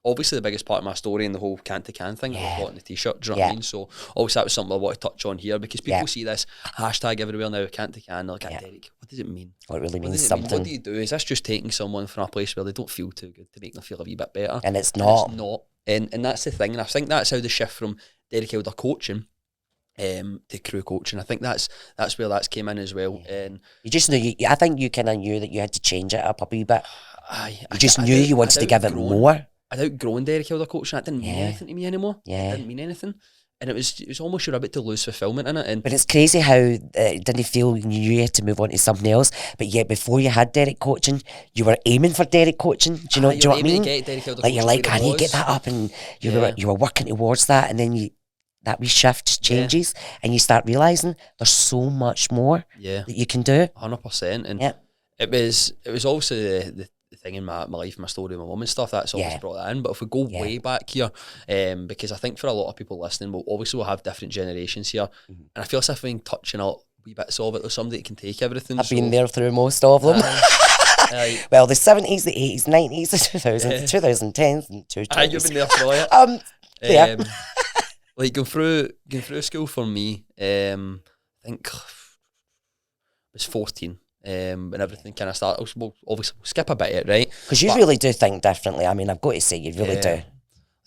obviously the biggest part of my story and the whole can to can thing was bought the t-shirt, do you know what I mean? So obviously that was something I want to touch on here because people see this hashtag everywhere now, can to can, they're like, Derek, what does it mean? Well, it really means something. What do you do? Is this just taking someone from a place where they don't feel too good to make them feel a wee bit better? And it's not. And that's the thing, and I think that's how the shift from Derek Elder coaching to crew coaching, I think that's where that's came in as well. And you just knew, I think you kind of knew that you had to change it up a wee bit. You just knew you wanted to give it more. I'd outgrown Derek Elder coaching. That didn't mean anything to me anymore. Yeah. It didn't mean anything. And it was almost you're a bit to lose fulfillment in it. But it's crazy how it didn't feel you had to move on to something else. But yet before you had Derek coaching, you were aiming for Derek coaching. Do you know what I mean? Like you're like, I need to get that up, and you were working towards that, and then that wee shift changes, and you start realising there's so much more that you can do. 100%. And it was also the thing in my life, my story, my mum and stuff, that's always brought that in. But if we go way back here, because I think for a lot of people listening, we'll have different generations here, and I feel as if I've been touching a wee bits of it. There's somebody that can take everything. I've been there through most of them. Well, the 70s, the 80s, 90s, the 2000s, the 2010s, and 2020s. You've been there through it. Yeah. Like going through school for me, I think I was 14. And everything kind of started. We'll obviously skip a bit of it, right? Because you really do think differently. I mean, I've got to say, you really do. Like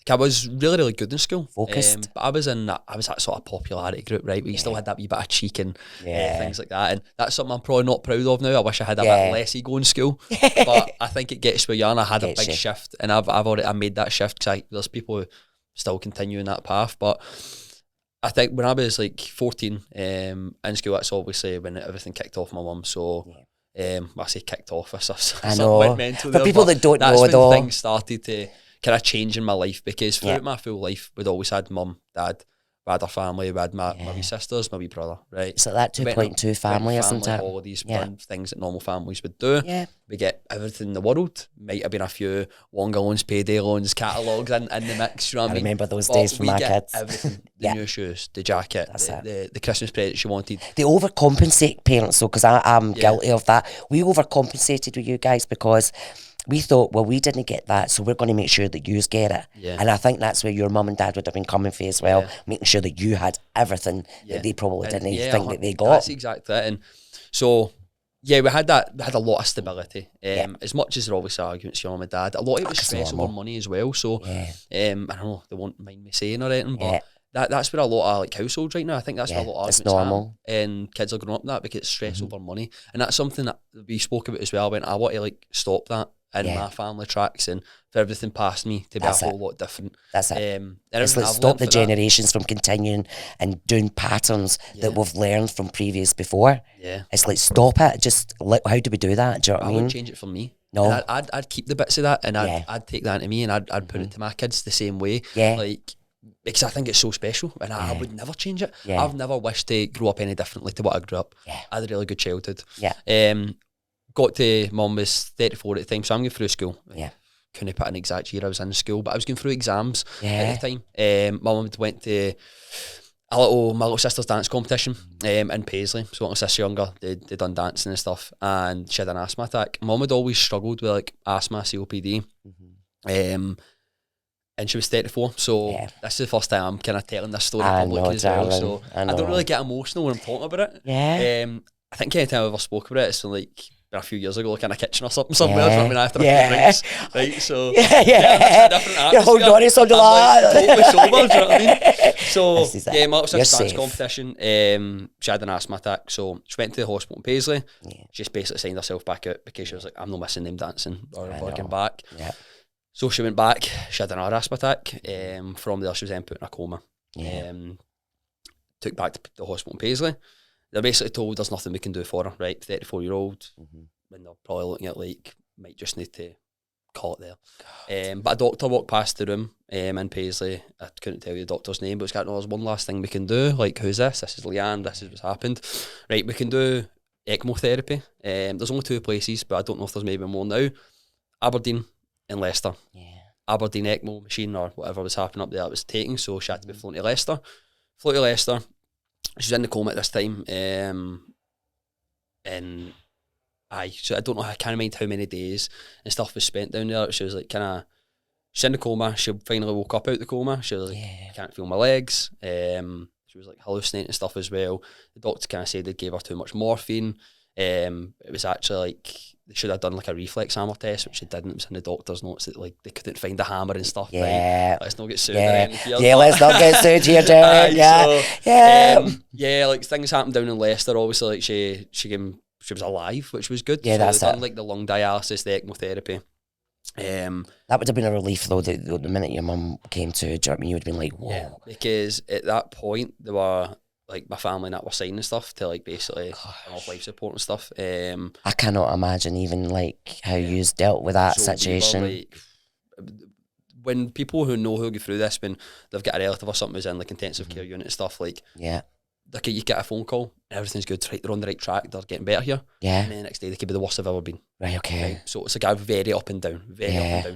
I was really good in school. Focused. But I was that sort of popularity group, right? Where you still had that wee bit of cheek and things like that. And that's something I'm probably not proud of now. I wish I had a bit less ego in school. But I think it gets where you are, and I had a big shift. And I made that shift because there's people who still continue in that path. But I think when I was like 14 in school, that's obviously when everything kicked off my mum. So I say kicked off. I know. Went mental For there, people that don't know, that's though, when things started to kind of change in my life, because throughout my full life, we'd always had mum, dad, we had our family, we had my wee sisters, my wee brother, right? So that 2.2 family, isn't it? Holidays, things that normal families would do. Yeah. We get everything in the world. Might have been a few Wonga loans, payday loans, catalogues in the mix, you know what I mean? remember those days for my kids. Everything, the new shoes, the jacket, the Christmas presents you wanted. They overcompensate parents, though, because I'm guilty of that. We overcompensated with you guys because we thought, well, we didn't get that, so we're going to make sure that you get it. Yeah. And I think that's where your mum and dad would have been coming for as well, making sure that you had everything that they probably didn't think that they got. That's exactly it. And so, we had a lot of stability. As much as there are obviously arguments, your mum and dad, a lot of it was stress over money as well. So, I don't know, they won't mind me saying or anything, but that's where a lot of like households right now, I think that's where a lot of arguments normal. And kids are growing up with that, because it's stress over money. And that's something that we spoke about as well. I want to like stop that in my family tracks, and for everything past me to be a whole lot different. That's it. It's like stop the generations from continuing and doing patterns that we've learned from previous before. Yeah. It's like stop it. Just how do we do that? Do you know what I mean? Wouldn't change it for me. No. And I'd keep the bits of that, and I'd take that into me, and I'd put it to my kids the same way. Yeah. Like, because I think it's so special, and I would never change it. Yeah. I've never wished to grow up any differently to what I grew up. Yeah. I had a really good childhood. Yeah. Got to, mum was 34 at the time, so I'm going through school. Yeah. Couldn't put an exact year I was in school, but I was going through exams at the time. My mum went to my little sister's dance competition in Paisley. So my little sister younger, they done dancing and stuff, and she had an asthma attack. Mum had always struggled with like asthma, COPD. And she was 34, so this is the first time I'm kind of telling this story publicly as well. So I don't really get emotional when I'm talking about it. Yeah. I think any time I ever spoke about it, it's like a few years ago, like in a kitchen or something somewhere. I mean, after a few drinks, right? So a different atmosphere. You're holding on to something like that. Totally sober, do you know what I mean? So my little sister's dance competition. She had an asthma attack, so she went to the hospital in Paisley. She just basically signed herself back out because she was like, I'm not missing them dancing or working back. Yeah. So she went back. She had another asthma attack. From there, she was then put in a coma. Took back to the hospital in Paisley. They're basically told there's nothing we can do for her, right? 34-year-old, when they're probably looking at like, might just need to call it there. But a doctor walked past the room in Paisley. I couldn't tell you the doctor's name, but it's got, no, there's one last thing we can do. Like, who's this? This is Leanne, this is what's happened. Right, we can do ECMO therapy. There's only 2 places, but I don't know if there's maybe more now. Aberdeen and Leicester. Yeah. Aberdeen ECMO machine or whatever was happening up there, it was taking, so she had to be flown to Leicester. Flew to Leicester. She was in the coma at this time, and so I don't know, I can't mind how many days and stuff was spent down there. She was like she's in the coma, she finally woke up out the coma, she was like, can't feel my legs, she was like hallucinating and stuff as well. The doctor kind of said they gave her too much morphine. It was actually like, they should have done like a reflex hammer test, which they didn't. It was in the doctor's notes that like they couldn't find the hammer and stuff. Yeah. Right? Let's not get sued or anything here. Yeah, let's not get sued here, Derek. Like things happened down in Leicester. Obviously, like she was alive, which was good. Yeah, so they done like the lung dialysis, the ECMO therapy. That would have been a relief though, the minute your mum came to, do you know what I mean? You would have been like, whoa. Yeah, because at that point, they were like, my family and that were signing stuff to like basically off life support and stuff. I cannot imagine even like how you dealt with that situation. Like, when people who know who go through this, when they've got a relative or something who's in like intensive care unit and stuff, like you get a phone call and everything's good, right, they're on the right track, they're getting better here. Yeah. And then the next day they could be the worst they've ever been. Right, okay. Right? So it's like a very up and down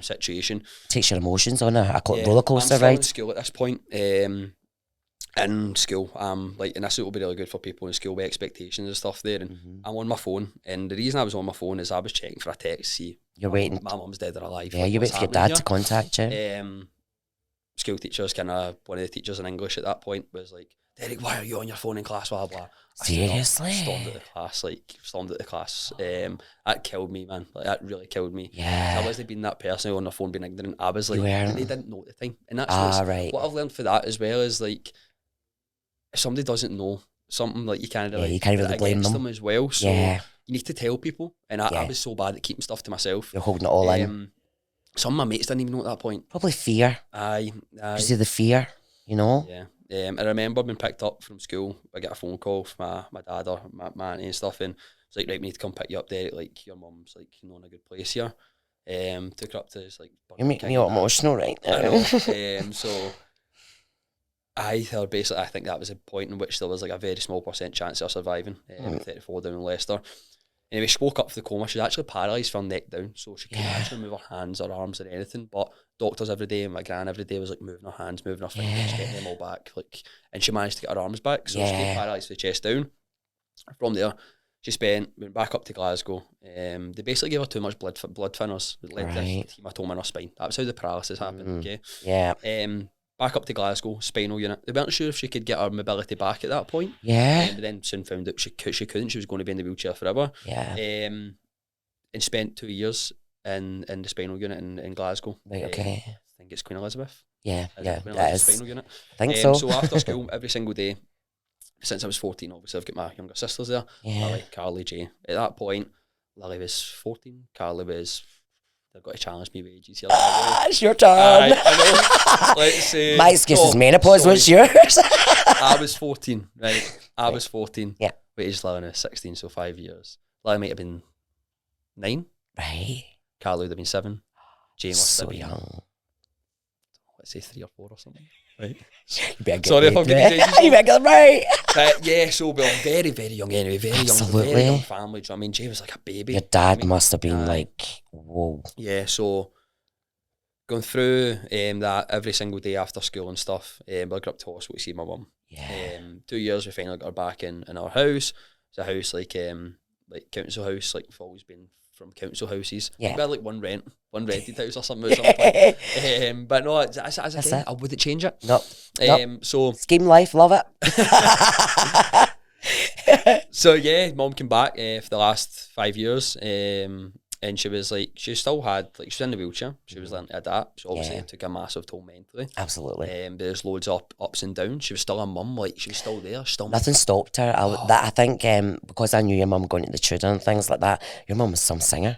situation. Takes your emotions on a roller coaster ride. I'm still in school at this point. in school, like, and this will be really good for people in school with expectations and stuff there, and I'm on my phone, and the reason I was on my phone is I was checking for a text, see, You're waiting. my mum's dead or alive. Yeah, like, you're what's waiting for your happening dad to contact you. here? School teachers, one of the teachers in English at that point was like, Derek, why are you on your phone in class, blah, blah. I stood up, Seriously? stormed out the class. That killed me, man. Like, that really killed me. Yeah. I wasn't being that person on their phone being ignorant. I was like, You weren't. they didn't know at the time. And that's right. what I've learned for that as well is, like, if somebody doesn't know something, like, you can't really, you can't really blame them as well. So you need to tell people. And I was so bad at keeping stuff to myself. You're holding it all in. Some of my mates didn't even know at that point. Probably fear. Aye. You see the fear, you know? Yeah. I remember being picked up from school. I get a phone call from my dad or my auntie and stuff, and it's like, right, we need to come pick you up there. Like, your mum's like, you know, in a good place here. Took her up to this, like, You make me all emotional right now. I know. So I think that was a point in which there was like a very small % chance of surviving. 34 down in Leicester. Anyway, she woke up from the coma. She was actually paralysed from neck down, so she couldn't actually move her hands or arms or anything. But doctors every day and my gran every day was like moving her hands, moving her fingers, getting them all back. Like, and she managed to get her arms back. So she got paralysed from the chest down. From there, she went back up to Glasgow. They basically gave her too much blood thinners that led to hematoma in her spine. That was how the paralysis happened. Okay. Yeah. Back up to Glasgow, spinal unit. They weren't sure if she could get her mobility back at that point. Yeah. But then soon found out she couldn't. She was going to be in the wheelchair forever. Yeah. And spent 2 years in the spinal unit in Glasgow. Right, okay. I think it's Queen Elizabeth. Yeah, Queen Elizabeth spinal unit. I think so. So after school, every single day, since I was 14, obviously I've got my younger sisters there. Yeah. Lily, Carly, Jay. At that point, Lily was 14. Carly was... They've got to challenge me with ages here. It's your turn. I know. Let's say... My excuse is menopause. What's yours? I was 14, right? I was 14. Yeah. With age Lily was 16, so 5 years. Lily might have been 9. Right. Carly would have been 7. Jay must have been... young. Let's say 3 or 4 or something. Right? Sorry if I'm getting you better get them right. Yeah, so we were very, very young anyway. Very young family. Do you know what I mean? Jay was like a baby. Your dad must have been like, whoa. Yeah, so going through that every single day after school and stuff. I got up to hospital to see my mum. Yeah. 2 years we finally got her back in our house. It's a house like council house, like we've always been from council houses. Yeah. We had like one rented house or something at some point. But no, as I said, I wouldn't change it. No. So scheme life, love it. So yeah, mum came back for the last 5 years. And she was like, she still had, like, she was in the wheelchair. She was learning to adapt. So obviously it took a massive toll mentally. Absolutely. But there's loads of ups and downs. She was still a mum, like, she was still there. Nothing stopped her. I think because I knew your mum going to the Tudor and things like that, your mum was some singer.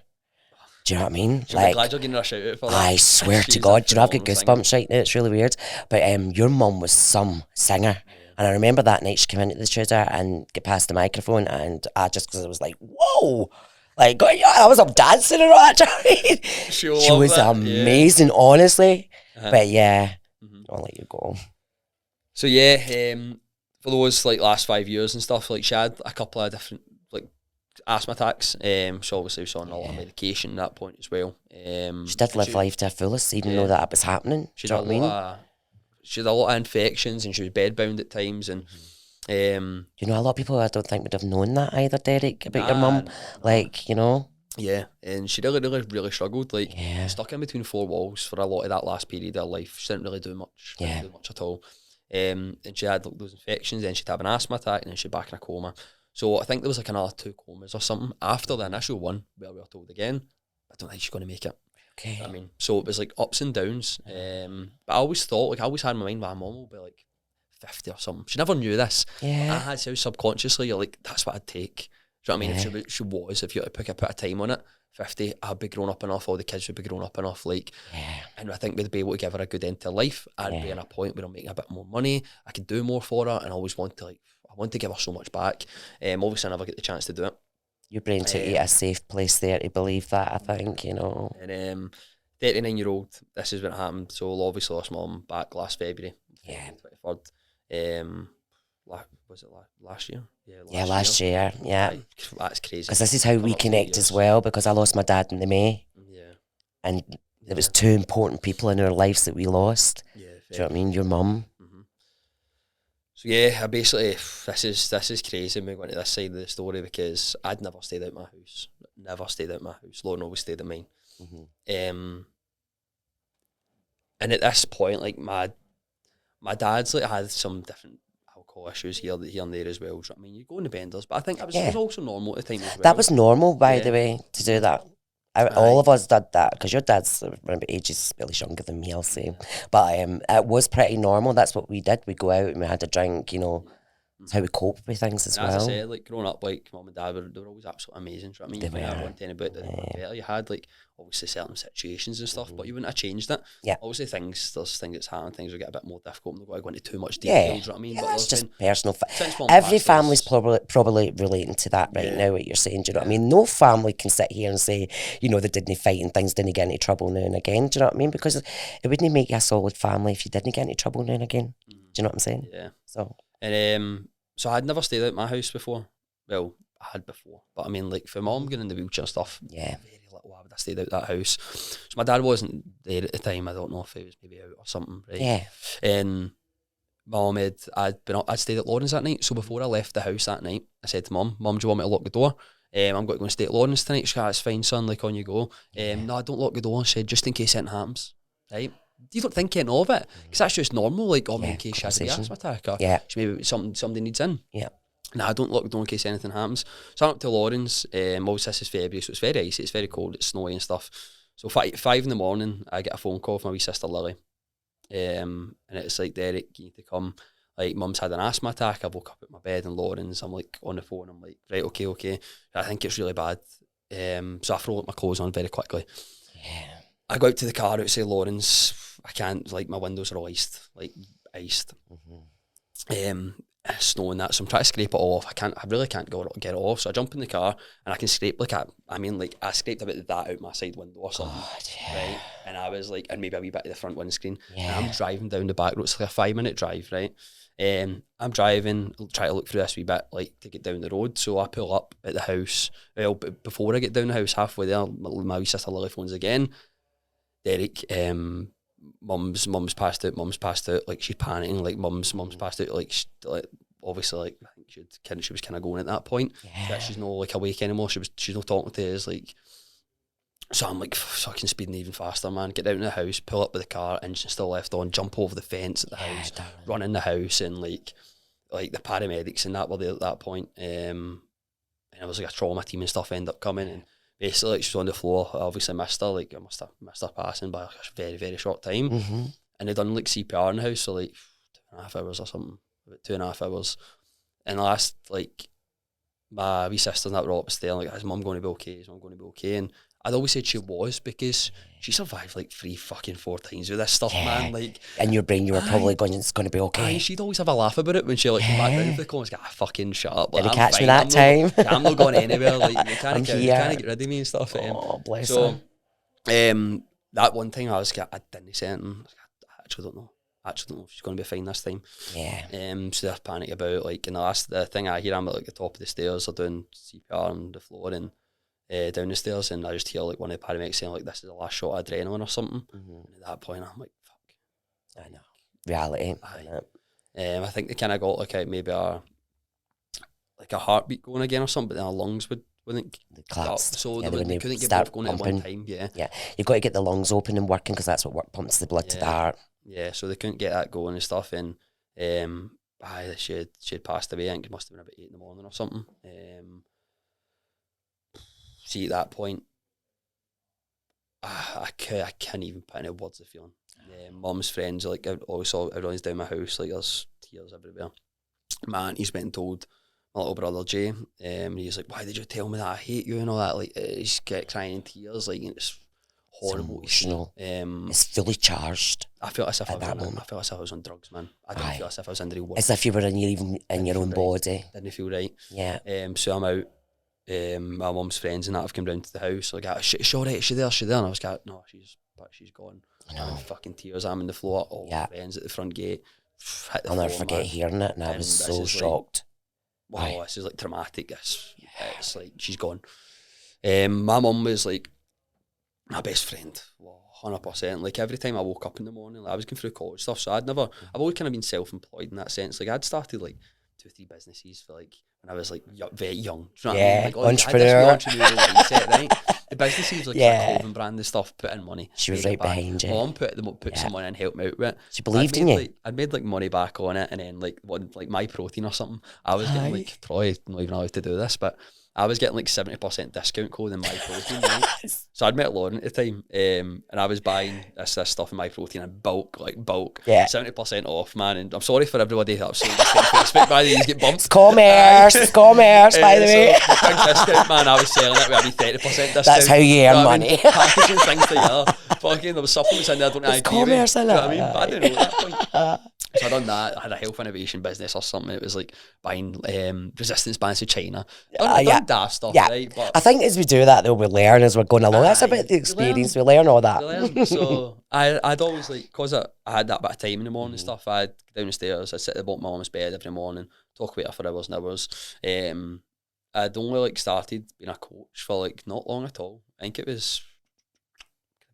Do you know what I mean? I'm glad you're getting her a shout out for that. I swear to God, do you know, I've got goosebumps right now. It's really weird. But your mum was some singer. And I remember that night she came into the Tudor and get past the microphone, and because I was like, whoa. Like, I was up dancing and all that. She was amazing, honestly. But yeah, I'll let you go. So yeah, for those like last 5 years and stuff, like she had a couple of different like asthma attacks. So obviously she was on a lot of medication at that point as well. She did live life to her fullest, even though that was happening. She had a lot of infections, and she was bedbound at times, and. You know, a lot of people I don't think would have known that either, Derek, about your mum. Like, you know. Yeah, and she really struggled. Like, stuck in between 4 walls for a lot of that last period of her life. She didn't really do much. Didn't do much at all. And she had those infections, then she'd have an asthma attack, and then she'd back in a coma. So I think there was like another 2 comas or something after the initial one, where we were told again, I don't think she's going to make it. Okay. I mean, so it was like ups and downs. But I always thought, like, I always had in my mind, my mum will be like 50 or something. She never knew this. Yeah. I had so subconsciously, you're like, that's what I'd take. Do you know what I mean? If you had to put a time on it, 50, I'd be grown up enough, all the kids would be grown up enough, like, and I think we'd be able to give her a good end to life. I'd be in a point where I'm making a bit more money, I could do more for her, and I always want to, like, I want to give her so much back. Obviously I never get the chance to do it. Your brain took you a safe place there to believe that, I think, you know. And 39-year-old, this is what happened. So obviously lost my mum back last February. Yeah. 23rd. Was it last year? Last year. Yeah. That's crazy. Because this is how we connect as well, because I lost my dad in the May. Yeah. And there was 2 important people in our lives that we lost. Yeah. Do you know what I mean? Your mum. So yeah, I basically, this is crazy me going to this side of the story because I'd never stayed out my house. Never stayed out my house. Lauren always stayed at mine. And at this point, like my dad's like had some different alcohol issues here and there as well. I mean, you go in the benders, but I think it was also normal at the time as well. That was normal, by the way, to do that. All of us did that because your dad's around ages really younger than me, I'll say. But it was pretty normal. That's what we did. We'd go out and we had a drink, you know. That's how we cope with things as well. As I said, like growing up, like mum and dad they were always absolutely amazing. I mean, you might have one thing about better. You had like obviously certain situations and stuff, but you wouldn't have changed it. Yeah. Obviously, there's things that's happened, things will get a bit more difficult. I'm not going to go into too much detail. Do you know what I mean? But it's just personal. Since Every family's probably relating to that right now. What you're saying, do you know what I mean? No family can sit here and say, you know, they didn't fight and things didn't get into trouble now and again. Do you know what I mean? Because it wouldn't make you a solid family if you didn't get into trouble now and again. Do you know what I'm saying? Yeah. So I'd never stayed out my house before. Well, I had before, but I mean, like for mum getting in the wheelchair and stuff, very little I would have stayed out that house. So my dad wasn't there at the time. I don't know if he was maybe out or something, right? Yeah. And mum I'd stayed at Lauren's that night. So before I left the house that night, I said to mum, do you want me to lock the door? I'm going to go and stay at Lauren's tonight. She said, it's fine, son, like on you go. No, I don't lock the door. She said, just in case anything happens, right? You don't think anything of it because that's just normal, like in case she has a asthma attack or maybe somebody needs in. No, I don't lock the door in case anything happens. So I'm up to Lauren's. Obviously this is February, so it's very icy, it's very cold, it's snowy and stuff. So 5 in the morning, I get a phone call from my wee sister Lily, and it's like, Derek, you need to come. Like, mum's had an asthma attack. I woke up at my bed and Lauren's. I'm like on the phone. I'm like, right, okay. I think it's really bad. So I throw my clothes on very quickly. I go out to the car outside Lauren's. I can't, like, my windows are all iced. Snowing that, so I'm trying to scrape it off. I really can't get it off. So I jump in the car and I can scrape I scraped a bit of that out my side window or something. Right? And I was like, and maybe a wee bit of the front windscreen. And I'm driving down the back road. It's like a 5-minute drive, right? I'm driving, trying to look through this wee bit, like, to get down the road. So I pull up at the house. Well, before I get down the house, halfway there, my wee sister Lily phones again. Derek, mum's passed out, like, she's panicking, like, mum's passed out, like, obviously, like, I think she was kind of going at that point, that she's not, like, awake anymore, she's not talking to us, like, so I'm like, fucking speeding even faster, man, get out in the house, pull up with the car, engine still left on, jump over the fence at the house, run in the house, and, like the paramedics and that were there at that point, and it was like a trauma team and stuff ended up coming, and basically, like, she was on the floor. I obviously missed her. Like, I must have missed her passing by a very, very short time. And they done, like, CPR in the house, so, like, 2.5 hours or something. About 2.5 hours. And the last, like, my wee sister and that were all upstairs, like, is mum going to be okay? Is mum going to be okay? And I'd always said she was, because she survived, like, 4 times with this stuff, man. Like, in your brain, you were probably going, it's going to be okay. And she'd always have a laugh about it when she, like, came back down to the comments, fucking shut up. Like, did you catch me that time? I'm not going anywhere. Like, you can't get rid of me and stuff. Oh, bless her. That one time I didn't say anything. I actually don't know if she's going to be fine this time. So they're panicking about, like, and the thing I hear, I'm at, like, the top of the stairs, they're doing CPR on the floor and down the stairs, and I just hear, like, one of the paramedics saying, like, this is the last shot of adrenaline or something. And at that point, I'm like, fuck. I know. Reality. I think they kind of got, like, maybe a heartbeat going again or something, but then our lungs wouldn't collapse. So they couldn't get both going pumping. at one time. You've got to get the lungs open and working, because that's what pumps the blood to the heart. So they couldn't get that going and stuff, and she had passed away. I think it must have been about 8 in the morning or something. See, at that point, I can't even put any words of feeling. Mum's friends, like, also everyone's down my house, like, there's tears everywhere. My auntie's went and told my little brother Jay, and he's like, why did you tell me that I hate you and all that? Like, he's crying in tears, like, and it's horrible. It's emotional. It's fully charged. I felt as if I was on drugs, man. I didn't feel as if I was in the real world. As if you were in your own body. Didn't feel right. So I'm out. My mum's friends and that have come down to the house. Like, is she alright? Is she there? And I was like, no, she's gone. I'm in fucking tears. I'm in the floor. All my friends at the front gate. I'll never forget hearing it, and I was so shocked. Wow, this is, like, traumatic. It's like, she's gone. My mum was, like, my best friend. 100%. Like every time I woke up in the morning, like, I was going through college stuff, so I've always kind of been self-employed in that sense. Like I'd started like 2-3 businesses for like when I was like very young. Do you know what I mean? Like, entrepreneur. I had this entrepreneurial mindset, right? The businesses like a clothing brand and stuff, put in money. She was right behind you. Mom put someone in, helped me out with it. She believed in you. Like, I'd made like money back on it, and then like my protein or something. I was getting like probably not even allowed to do this, but I was getting like 70% discount code in my protein, right? So I'd met Lauren at the time, and I was buying this stuff in my protein in bulk, 70% off, man. And I'm sorry for everybody that's saying this on Facebook, by the way, you get bumped. It's commerce, by the way. So, big discount, man. I was selling it with every 30% discount. That's how you earn money. Packaging things together. Fucking, there was supplements in there I don't agree with. Commerce, in it. You know what I mean? But I didn't know at that point. So I done that. I had a health innovation business or something. It was like buying resistance bands to China. Done daft stuff, right? But I think as we do that, though, we learn as we're going along. That's about the experience. We learn all that. So I'd always like, because I had that bit of time in the morning and stuff, I'd go down the stairs, I'd sit at the bottom of my mum's bed every morning, talk with her for hours and hours. I'd only like started being a coach for like not long at all. I think it was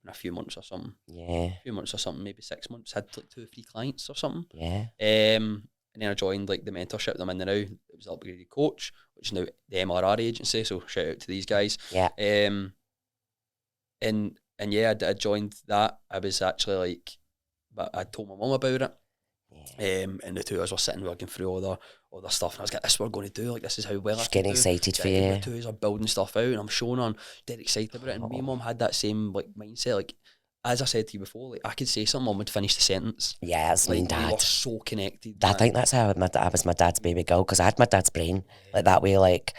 a few months or something. Yeah. A few months or something, maybe 6 months. Had like 2 or 3 clients or something. Yeah. And then I joined like the mentorship that I'm in now. It was Upgraded Coach, which is now the MRR agency. So shout out to these guys. Yeah. And yeah, I joined that. I was actually like, but I told my mum about it. Yeah. And the two of us were sitting working through all the stuff, and I was like, this is what we're going to do, like this is how well She's I can getting do. excited for you. The two of us are building stuff out, and I'm showing her, and dead excited about it. And me and mum had that same like mindset. Like as I said to you before, like I could say something, mum would finish the sentence. Yeah, it's like, me and Dad. We were so connected. I think that's how I was my dad's baby girl, because I had my dad's brain like that way. Like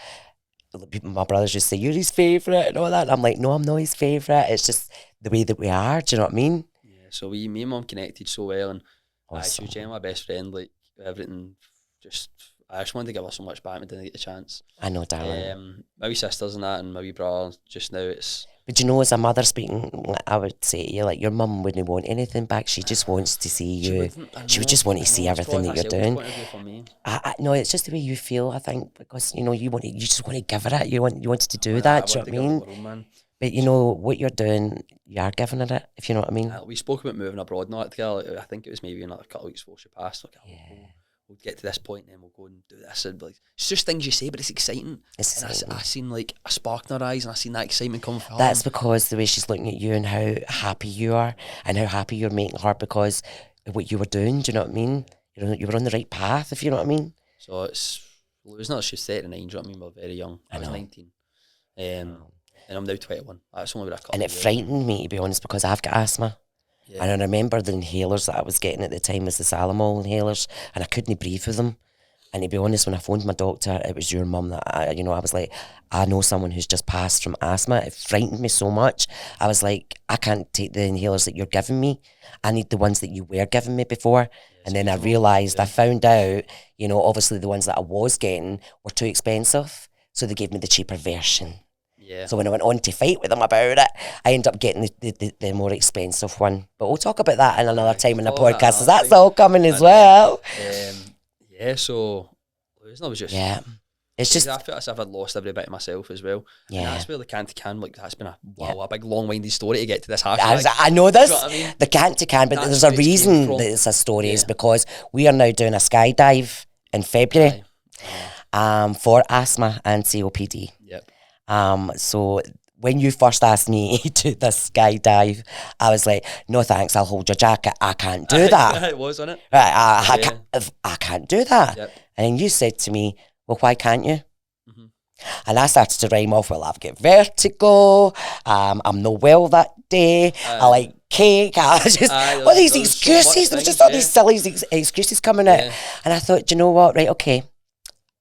my brothers just say, you're his favourite and all that. And I'm like, no, I'm not his favourite. It's just the way that we are. Do you know what I mean? Yeah. So me and mum connected so well, and Awesome. she was generally my best friend. Like everything, I just wanted to give her so much back, but didn't get the chance. I know, darling. My wee sisters and that, and my wee brother. Just now, it's. But you know, as a mother speaking, I would say to you, like, your mum wouldn't want anything back. She just wants to see you. She would just want to see everything that you're doing. No, it's just the way you feel, I think, because you know you just want to give her it. You wanted to do that. Do you know what I mean? But you know what you're doing, you are giving her it. If you know what I mean. We spoke about moving abroad now together. I think it was maybe another couple of weeks before she passed. Like, we'll get to this point and then we'll go and do this. And like, it's just things you say, but it's exciting. It's exciting. I seen like a spark in her eyes, and I seen that excitement come from her. That's because the way she's looking at you and how happy you are and how happy you're making her because of what you were doing. Do you know what I mean? You were on the right path, if you know what I mean. So it's not she's 39. Do you know what I mean? We're very young. I was 19. And I'm now 21. That's only been a couple And of it years. frightened me, to be honest, because I've got asthma. Yeah. And I remember the inhalers that I was getting at the time was the Salamol inhalers, and I couldn't breathe with them. And to be honest, when I phoned my doctor, it was your mum that I was like, I know someone who's just passed from asthma. It frightened me so much. I was like, I can't take the inhalers that you're giving me. I need the ones that you were giving me before. And then I realised, I found out, obviously the ones that I was getting were too expensive. So they gave me the cheaper version. Yeah. So when I went on to fight with them about it, I ended up getting the more expensive one. But we'll talk about that in another time in the podcast, because that's all coming as well. So losing, I was just... Yeah. It's just... I feel as if I'd lost every bit of myself as well. Yeah. And that's where the can-to-can, like, that's been a big, long-winded story to get to this hashtag. I know this, you know what I mean? The can-to-can, but there's a reason that it's a story, is because we are now doing a skydive in February for asthma and COPD. Yep. So when you first asked me to do this skydive, I was like, no thanks, I'll hold your jacket. I can't do that. It was, wasn't it? Right, I can't do that. Yep. And then you said to me, well, why can't you? Mm-hmm. And I started to rhyme off, well, I've got vertigo, I'm not well that day, I like cake, all these excuses, there was just all these silly excuses coming out. Yeah. And I thought, do you know what, right, okay,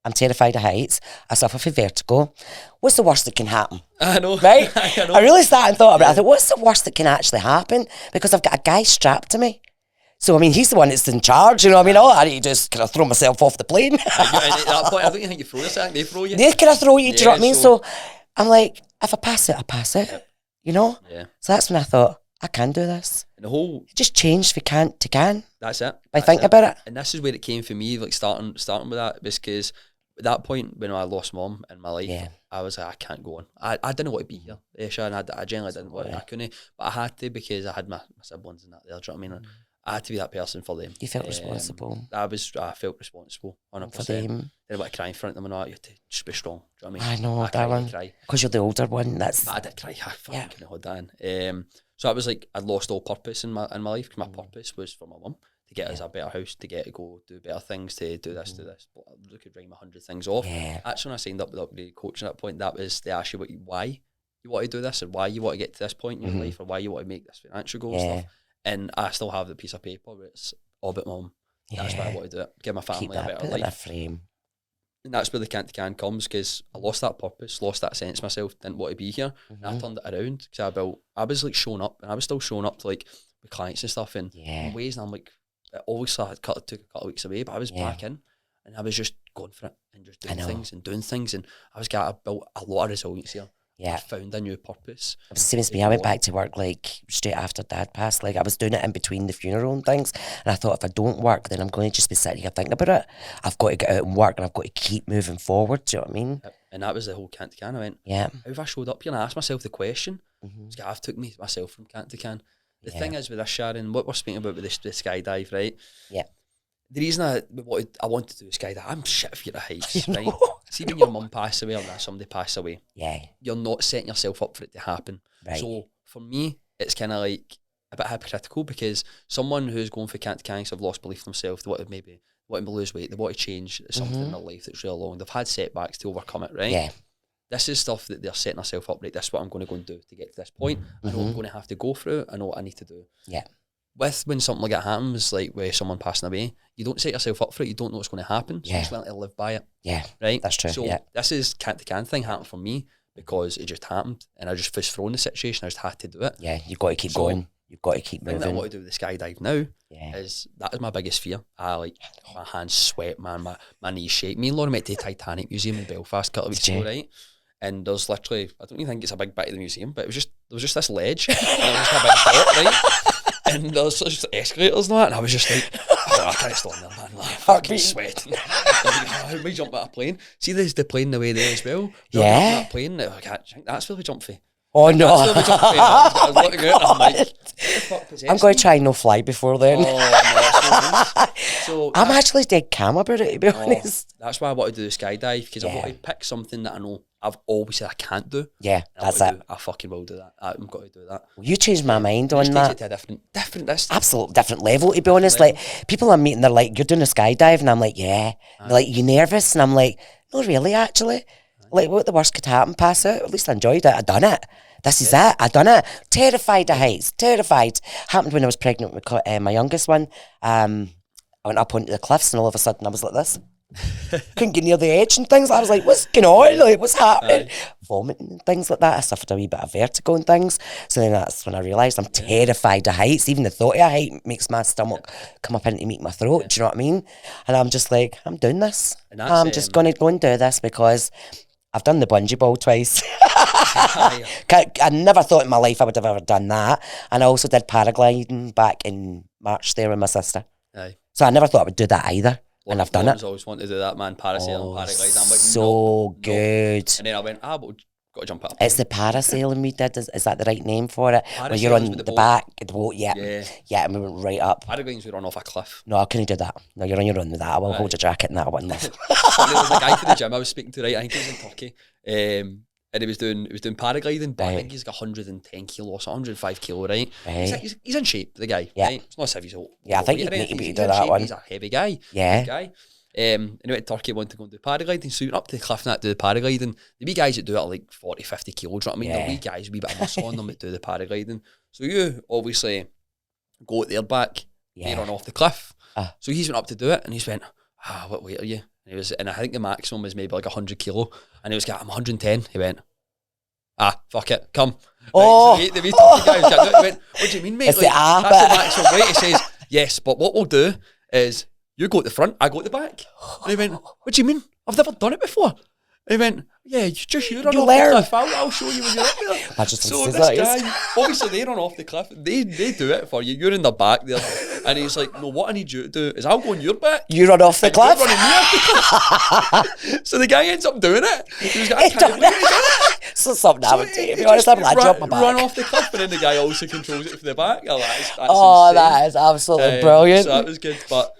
I'm terrified of heights. I suffer from vertigo. What's the worst that can happen? I know. Right? I know. I really started and thought about it. I thought, what's the worst that can actually happen? Because I've got a guy strapped to me. So, I mean, he's the one that's in charge, you know what I mean? All I need to do is kind of throw myself off the plane. And at that point, I don't think you throw yourself. They throw you. They kind of throw you, do you know what I mean? So, I'm like, if I pass it, I pass it. Yep. You know? Yeah. So that's when I thought, I can do this. And the whole... It just changed from can't to can. That's it. By thinking about it. And this is where it came for me, like starting with that, because At that point, when I lost mum in my life, Yeah. I was like, I can't go on. I didn't want to be here, Sharon. I genuinely didn't want to. I couldn't, but I had to because I had my siblings and that there. Do you know what I mean? I had to be that person for them. You felt responsible. I felt responsible, 100%. For them. Didn't want to cry in front of them and all. You had to just be strong. Do you know what I mean? I know, that one. Because you're the older one. That's. But I did cry. I fucking couldn't hold that in. So I was like, I'd lost all purpose in my life. Because my purpose was for my mum. To get us a better house, to get to go do better things, to do this, do this. But I could rhyme 100 things off. Yeah. That's when I signed up with the coach at that point. That was, they asked you why you want to do this, and why you want to get to this point in your life, or why you want to make this financial goal and stuff. And I still have the piece of paper where it's all about mum. That's why I want to do it. Give my family a better life. Frame. And that's where the can to can comes, because I lost that purpose, lost that sense of myself, didn't want to be here. And I turned it around because I was like showing up, and I was still showing up to like with clients and stuff in ways, and I'm like, obviously I took a couple of weeks away, but I was back in, and I was just going for it and just doing things, and I built a lot of resilience here. Yeah. I found a new purpose. It was the same as me. I went back to work like straight after Dad passed. Like I was doing it in between the funeral and things, and I thought if I don't work, then I'm going to just be sitting here thinking about it. I've got to get out and work, and I've got to keep moving forward. Do you know what I mean? And that was the whole can to can. I went, how have I showed up here? And I asked myself the question. I've took myself from can to can. The thing is with this, Sharon, what we're speaking about with the skydive, right? Yeah. The reason I wanted to do skydive, I'm shit for the heights, right? See, when your mum passed away or somebody passed away, you're not setting yourself up for it to happen. Right. So for me, it's kind of like a bit hypocritical, because someone who's going for can't have lost belief in themselves, they want to lose weight, they want to change something in their life that's really long. They've had setbacks to overcome it, right? Yeah. This is stuff that they're setting themselves up, right? This is what I'm going to go and do to get to this point. I know I'm going to have to go through. I know what I need to do. Yeah. When something like that happens, like with someone passing away, you don't set yourself up for it. You don't know what's going to happen. So you just learn to live by it. Yeah. Right? That's true. So this is can thing happened for me because it just happened, and I just was thrown in the situation. I just had to do it. Yeah, you've got to keep going. You've got to keep moving. The thing that I want to do with the skydive now is that is my biggest fear. My hands sweat, man. My knees shake. Me and Lauren went to the Titanic Museum in Belfast a couple of weeks ago, right? And there's literally, I don't even think it's a big bit of the museum, but there was just this ledge, and there was just a big dot, right? And there was just escalators and that, and I was just like, I can't stand there, man. Like, fucking sweating. How do we jump out of a plane? See, there's the plane the way there as well. That plane, I think that's where we jump for. Oh no! I was looking out, and I'm like, what the fuck possessed I'm going to me? try no fly before then. Oh, no, so I'm actually dead calm about it, to be honest. That's why I want to do the skydive, because I want to pick something that I know I've always said I can't do. Yeah, that's it. I fucking will do that. I'm going to do that. Well, you changed my mind on that. It to a different absolute different level, to be honest. Like, people I'm meeting, they're like, you're doing a skydive, and I'm like, yeah. They're like, you nervous? And I'm like, no, really, actually. Like, what the worst could happen? Pass out. At least I enjoyed it. I done it. This is it. I done it. Terrified of heights. Terrified. Happened when I was pregnant with my youngest one. I went up onto the cliffs, and all of a sudden I was like this. Couldn't get near the edge and things. I was like, what's going on? Like, what's happening? Vomiting and things like that. I suffered a wee bit of vertigo and things. So then that's when I realised I'm terrified of heights. Even the thought of a height makes my stomach come up into my throat. Do you know what I mean? And I'm just like, I'm doing this. I'm just going to go and do this, because I've done the bungee ball twice. I never thought in my life I would have ever done that. And I also did paragliding back in March there with my sister. So I never thought I would do that either. And I've done it. I always wanted to do that, man. Parasailing, paragliding. I'm like, so good. And then I went, but we've got to jump up. It's the parasailing we did. Is that the right name for it? Where you're on the back of the boat, yeah, and we went right up. Paragliding's we run off a cliff. No, I couldn't do that. No, you're on your own with that. I will hold your jacket and that one. There was a guy for the gym I was speaking to, right? I think he was in Turkey. And he was doing paragliding, but I think he's got 110 kilos, 105 kilo, right? He's in shape, the guy. Yeah. Right? It's not as if he's old. Yeah, I think you need to be do that one. He's a heavy guy. Yeah. Guy. And he went to Turkey, wanted to go and do paragliding, so he went up to the cliff and that do the paragliding. The wee guys that do it are like 40, 50 kilos, you know what I mean? The wee guys, a wee bit of muscle on them that do the paragliding. So you obviously go at their back, they run off the cliff. So he's went up to do it, and he's went, what weight are you? And I think the maximum was maybe like 100 kilo. And he was like, I'm 110. He went, fuck it, come. Oh. Right, so the wee Turkey guy was like, he went, what do you mean, mate? It's like, the that's the maximum weight. He says, yes, but what we'll do is you go at the front, I go at the back. And he went, what do you mean? I've never done it before. And he went, Yeah, just you run You off learn. the cliff. I'll show you when you're up there. I just So says this that, yes. guy, obviously they run off the cliff. They do it for you. You're in the back there, and he's like, "No, what I need you to do is I'll go on your back. You run off the and you're cliff. running me off the cliff." So the guy ends up doing it. He was like, "I can't believe he did it." So something I would do. he To be honest, I'm like, drop my run back. off the cliff, and then the guy also controls it from the back. Oh, that's Oh, insane. that is absolutely brilliant. So that was good, but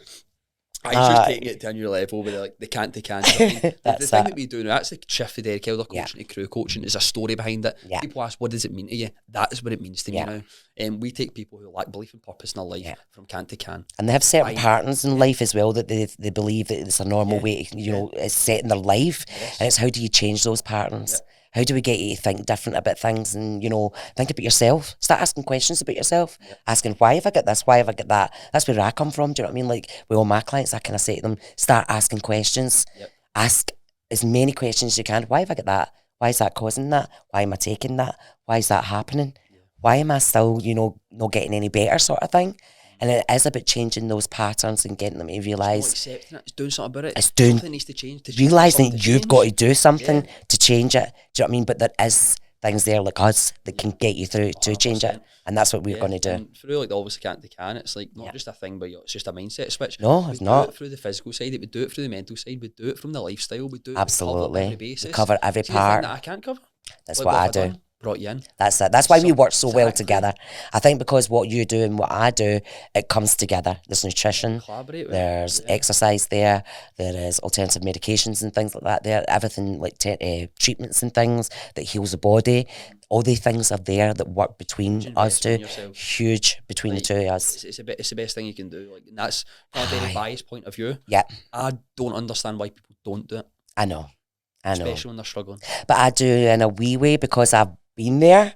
I just taking it to a new level with the can't. The thing that we do now, that's the shift for Derek Elder coaching to crew coaching. There's a story behind it. Yeah. People ask, what does it mean to you? That is what it means to me now. And we take people who lack belief and purpose in their life from can't to can. And they have certain patterns in life as well that they believe that it's a normal way, it's set in their life. And it's how do you change those patterns? How do we get you to think different about things and, think about yourself? Start asking questions about yourself. Asking, why have I got this? Why have I got that? That's where I come from. Do you know what I mean? Like, with all my clients, I kind of say to them, start asking questions. Ask as many questions as you can. Why have I got that? Why is that causing that? Why am I taking that? Why is that happening? Why am I still, not getting any better sort of thing? And it is about changing those patterns and getting them to realise. It's not accepting it, it's doing something about it. It's doing, something needs to change. Realising that you've got to do something to change it. Do you know what I mean? But there is things there like us that can get you through to change it. And that's what we're going to do. And through like the obviously can't they can, it's like not just a thing, but it's just a mindset switch. No, it's not. We do it through the physical side, we do it through the mental side, we do it from the lifestyle, we do it Absolutely. We cover every basis. We cover every See, part. The thing that I can't cover. That's Like, what I have do. done? Brought you in. That's it. That's why we work so well together. I think because what you do and what I do, it comes together. There's nutrition, there's exercise there is alternative medications and things like that there. Everything like treatments and things that heals the body. All the things are there that work between us two. Huge between the two of us. It's the best thing you can do. Like, and that's from a very biased point of view. Yeah. I don't understand why people don't do it. I know. Especially when they're struggling. But I do in a wee way because I've been there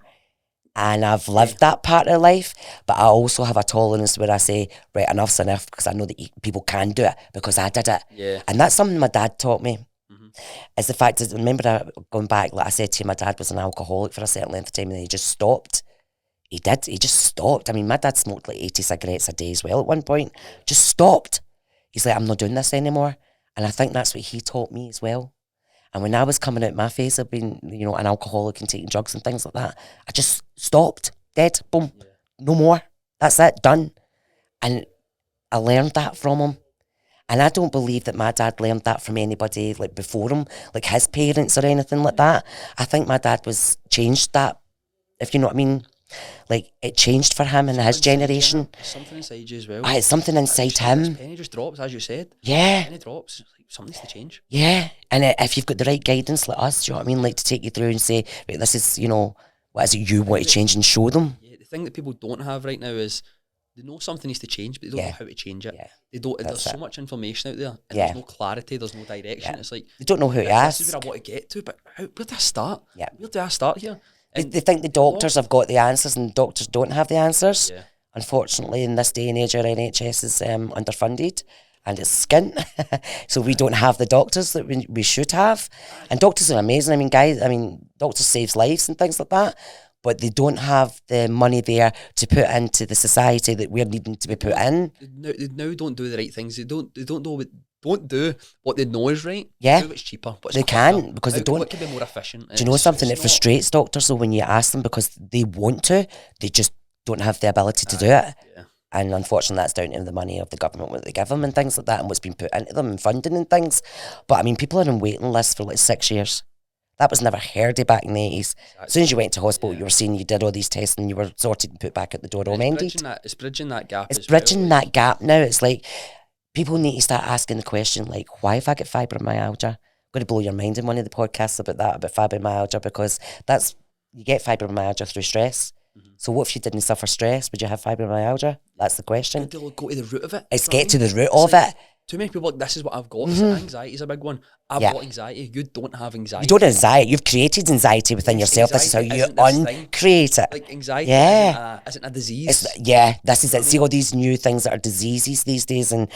and I've lived that part of life. But I also have a tolerance where I say, right, enough's enough, because I know that people can do it because I did it. Yeah. And that's something my dad taught me. Is the fact that, remember going back, like I said to you, my dad was an alcoholic for a certain length of time and then he just stopped. He just stopped. I mean, my dad smoked like 80 cigarettes a day as well at one point. Just stopped. He's like, I'm not doing this anymore. And I think that's what he taught me as well. And when I was coming out my phase of being, an alcoholic and taking drugs and things like that, I just stopped, dead, boom, no more. That's it, done. And I learned that from him. And I don't believe that my dad learned that from anybody like before him, like his parents or anything like that. I think my dad was changed that, if you know what I mean. Like, it changed for him and his generation. Something inside you as well. It's something inside him. Penny just drops, as you said. Yeah. Penny drops. Something needs to change. Yeah. And if you've got the right guidance like us, do you know what I mean? Like, to take you through and say, right, this is, what is it you want to change, and show them. Yeah, the thing that people don't have right now is they know something needs to change, but they don't know how to change it. Yeah. They don't. There's so much information out there, and there's no clarity, there's no direction. It's like, they don't know who to ask. This is where I want to get to, but where do I start? Yeah. Where do I start here? They think the doctors have got the answers, and doctors don't have the answers. Yeah. Unfortunately, in this day and age, our NHS is underfunded and it's skint. So we don't have the doctors that we should have. And doctors are amazing. I mean, doctors saves lives and things like that, but they don't have the money there to put into the society that we're needing to be put in. They now don't do the right things. They don't know don't do what they know is right. Yeah. It's cheaper. But they can't, because they don't. What could be more efficient? Do you know something that frustrates doctors? So when you ask them, because they want to, they just don't have the ability to do it. Yeah. And unfortunately, that's down to the money of the government, what they give them and things like that, and what's been put into them and funding and things. But I mean, people are on waiting lists for like 6 years. That was never heard of back in the 80s. Exactly. As soon as you went to hospital, you were seen, you did all these tests, and you were sorted and put back at the door, all mended. It's bridging that gap. It's bridging that gap now. It's like, people need to start asking the question, like, why have I got fibromyalgia? I'm going to blow your mind in one of the podcasts about that, about fibromyalgia, because you get fibromyalgia through stress. Mm-hmm. So what if you didn't suffer stress? Would you have fibromyalgia? That's the question. They'll go to the root of it. It's get to the root of it. Too many people, like, this is what I've got. Mm-hmm. Anxiety is a big one. I've got anxiety. You don't have anxiety. You don't have anxiety. You've created anxiety within yourself. This is how you uncreate it. Like, anxiety isn't a disease. This is it. See all these new things that are diseases these days, and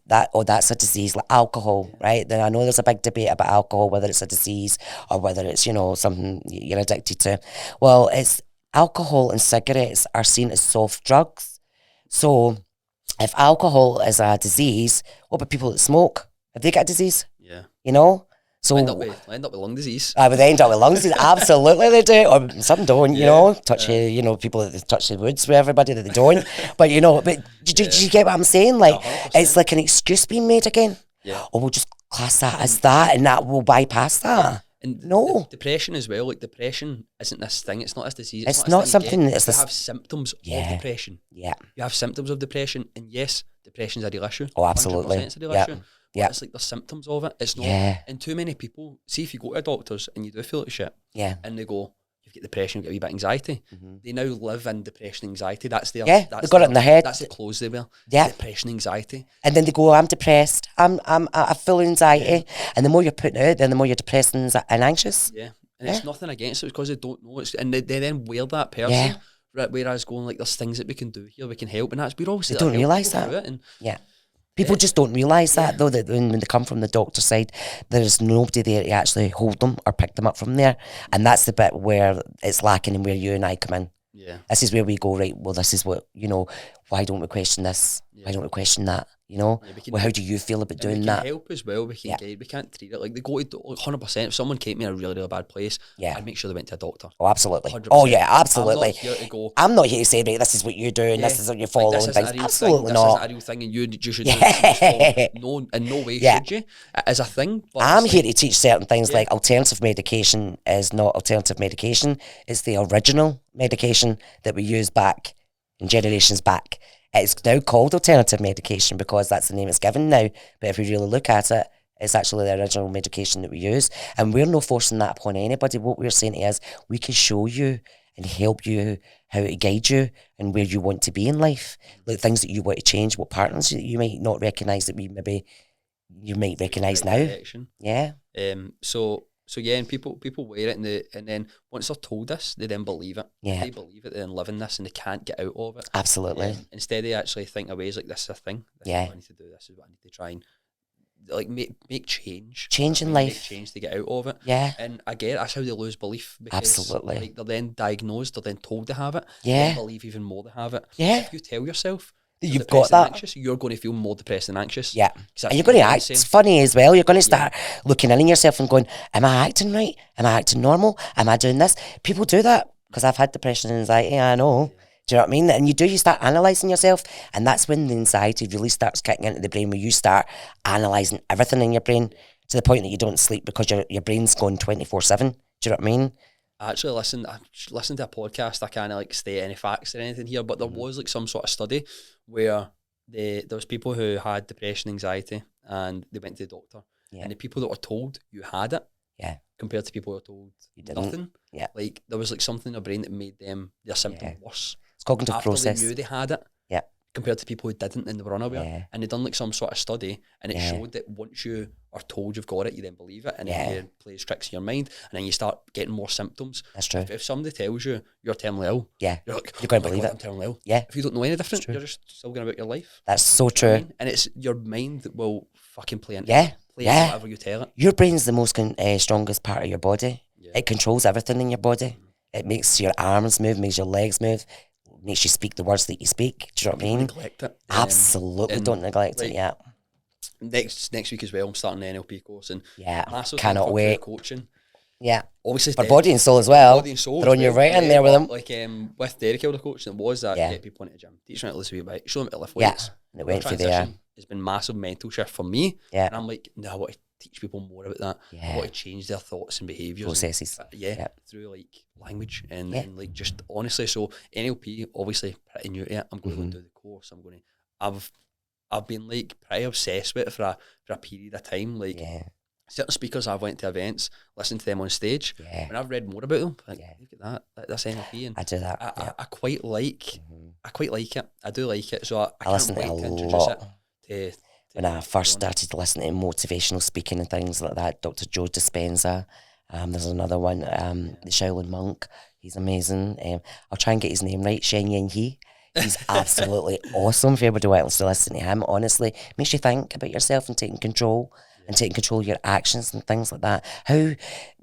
that's a disease, like alcohol, right? Then I know there's a big debate about alcohol, whether it's a disease or whether it's, something you're addicted to. Well, it's alcohol and cigarettes are seen as soft drugs. So if alcohol is a disease, what about people that smoke? Have they got a disease? Yeah. So end up with lung disease. I would end up with lung disease. Absolutely, they do. Or some don't. You know, people that touch the woods with everybody that they don't. But do you get what I'm saying? Like, 100%. it's like an excuse being made again. Yeah. Or we'll just class that as that, and that will bypass that. And no. Depression as well. Like, depression isn't this thing. It's not this disease. It's not something that's you have symptoms of depression. Yeah. You have symptoms of depression, and yes, depression's a real issue. Oh, absolutely. 100% it's a real issue. Yeah. It's like the symptoms of it. It's not. And too many people, see if you go to doctors and you do feel like shit, and they go, you've got depression, you've got a wee bit of anxiety. They now live in depression, anxiety. That's their. Yeah, they've got it in their head. That's the clothes they wear. Yeah. Depression, anxiety. And then they go, I'm depressed. I feel anxiety. And the more you're putting out, then the more you're depressed and anxious. Yeah. And it's nothing against it, because they don't know. And they then wear that person. Yeah. Whereas going, like, there's things that we can do here, we can help. And that's, we're obviously they don't realise that. People just don't realise that, though, that when they come from the doctor's side, there's nobody there to actually hold them or pick them up from there. And that's the bit where it's lacking and where you and I come in. Yeah. This is where we go, right, well, this is what, why don't we question this? Why don't we question that? Well, how do you feel about doing that? We can help as well. We can guide. We can't treat it like they go to 100%. If someone came in a really, really bad place, I'd make sure they went to a doctor. Oh, absolutely. 100%. Oh, yeah, absolutely. I'm not here to say, right, this is what you're doing, this is what you're following, like, things. Absolutely not. This is a real thing, and you should do it. No, in no way should you. As a thing. But I'm here to teach certain things, like alternative medication is not alternative medication. It's the original medication that we used back in generations back. It's now called alternative medication because that's the name it's given now. But if we really look at it, it's actually the original medication that we use. And we're not forcing that upon anybody. What we're saying is we can show you and help you how to guide you and where you want to be in life. Like things that you want to change, what patterns that you might not recognise that you might recognise now. Direction. Yeah. So yeah, and people wear it, and then once they're told this, they then believe it. Yeah. They believe it, they then live in this, and they can't get out of it. Absolutely. Instead, they actually think of ways like, this is a thing. This is what I need to do. This is what I need to try and like make change. Change in life. Make change to get out of it. Yeah. And I get that's how they lose belief. Because, absolutely. Like, they're then diagnosed, they're then told to have it. Yeah. They believe even more they have it. Yeah. If you tell yourself you've got that, anxious, you're going to feel more depressed and anxious. Yeah. And you're going to act funny as well. You're going to start looking in yourself and going, am I acting right? Am I acting normal? Am I doing this? People do that because I've had depression and anxiety. I know. Do you know what I mean? And you start analysing yourself, and that's when the anxiety really starts kicking into the brain, where you start analysing everything in your brain to the point that you don't sleep because your brain's going 24/7. Do you know what I mean? I actually listened to a podcast. I can't like state any facts or anything here, but there was like some sort of study where there was people who had depression, anxiety, and they went to the doctor. Yeah. And the people that were told you had it, compared to people who were told you didn't. Nothing. Yeah. Like there was like something in their brain that made their symptom worse. It's cognitive after process. They knew they had it. Yeah. Compared to people who didn't and they were unaware. Yeah. And they done like some sort of study, and it showed that once you are told you've got it, you then believe it, and it plays tricks in your mind, and then you start getting more symptoms. That's true. If somebody tells you you're terminally ill, you're like, you're going to believe it. I'm terminally ill. Yeah. If you don't know any different, you're just still going about your life. That's so true. And it's your mind that will fucking play into it. Play into whatever you tell it. Your brain's the most strongest part of your body. Yeah. It controls everything in your body. It makes your arms move, makes your legs move, makes you speak the words that you speak. Do you know what I mean? Neglect it. Absolutely, don't neglect it. Yeah. Next week as well, I'm starting the NLP course, and cannot wait. Coaching. Yeah, obviously for body and soul as well. Body and soul. They're on your right in there with them. Like with Derek Elder coaching, it was that get people into the gym, teach them how to lose a wee bit, show them how to lift weights. Yeah, and it went through there. It's been massive mental shift for me. Yeah, and I'm like, no, I want to teach people more about that. Yeah. I want to change their thoughts and behaviours. Processes. Through like language and like just honestly. So NLP, obviously pretty new to it. I'm going to go and do the course. I'm going to. I've been like pretty obsessed with it for a period of time. Like certain speakers I've went to events, listened to them on stage. Yeah. And I've read more about them. Like, look at that. That's NLP. And I do that. I quite like. I quite like it. I do like it. So I can't listen wait to to a introduce lot. it. When I first started to listen to motivational speaking and things like that, Dr. Joe Dispenza, there's another one, the Shaolin monk, he's amazing. I'll try and get his name right, Shen Yen He. He's absolutely awesome. If everybody wants to listen to him, honestly, makes you think about yourself and taking control of your actions and things like that. How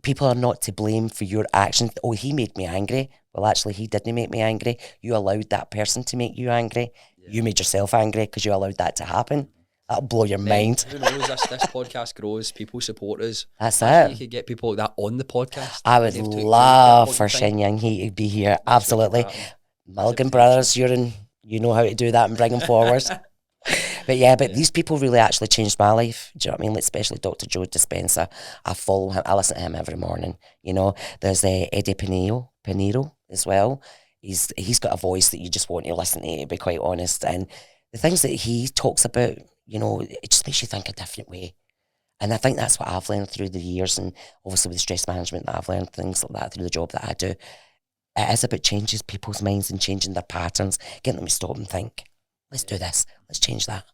people are not to blame for your actions. Oh, he made me angry. Well, actually, he didn't make me angry. You allowed that person to make you angry. Yeah. You made yourself angry because you allowed that to happen. That'll blow your mind. Who knows? This podcast grows. People support us. That's Actually, it. you could get people like that on the podcast. I would They've took love that for fucking Shin time. Young He to be here. That's what Absolutely. could happen. Milligan Brothers, you know how to do that and bring them forward. But these people really actually changed my life. Do you know what I mean? Like, especially Dr. Joe Dispenza. I follow him. I listen to him every morning. You know, there's Eddie Pinero as well. He's got a voice that you just want to listen to be quite honest. And the things that he talks about, you know, it just makes you think a different way. And I think that's what I've learned through the years, and obviously with stress management that I've learned, things like that through the job that I do. It is about changing people's minds and changing their patterns, getting them to stop and think, let's do this, let's change that.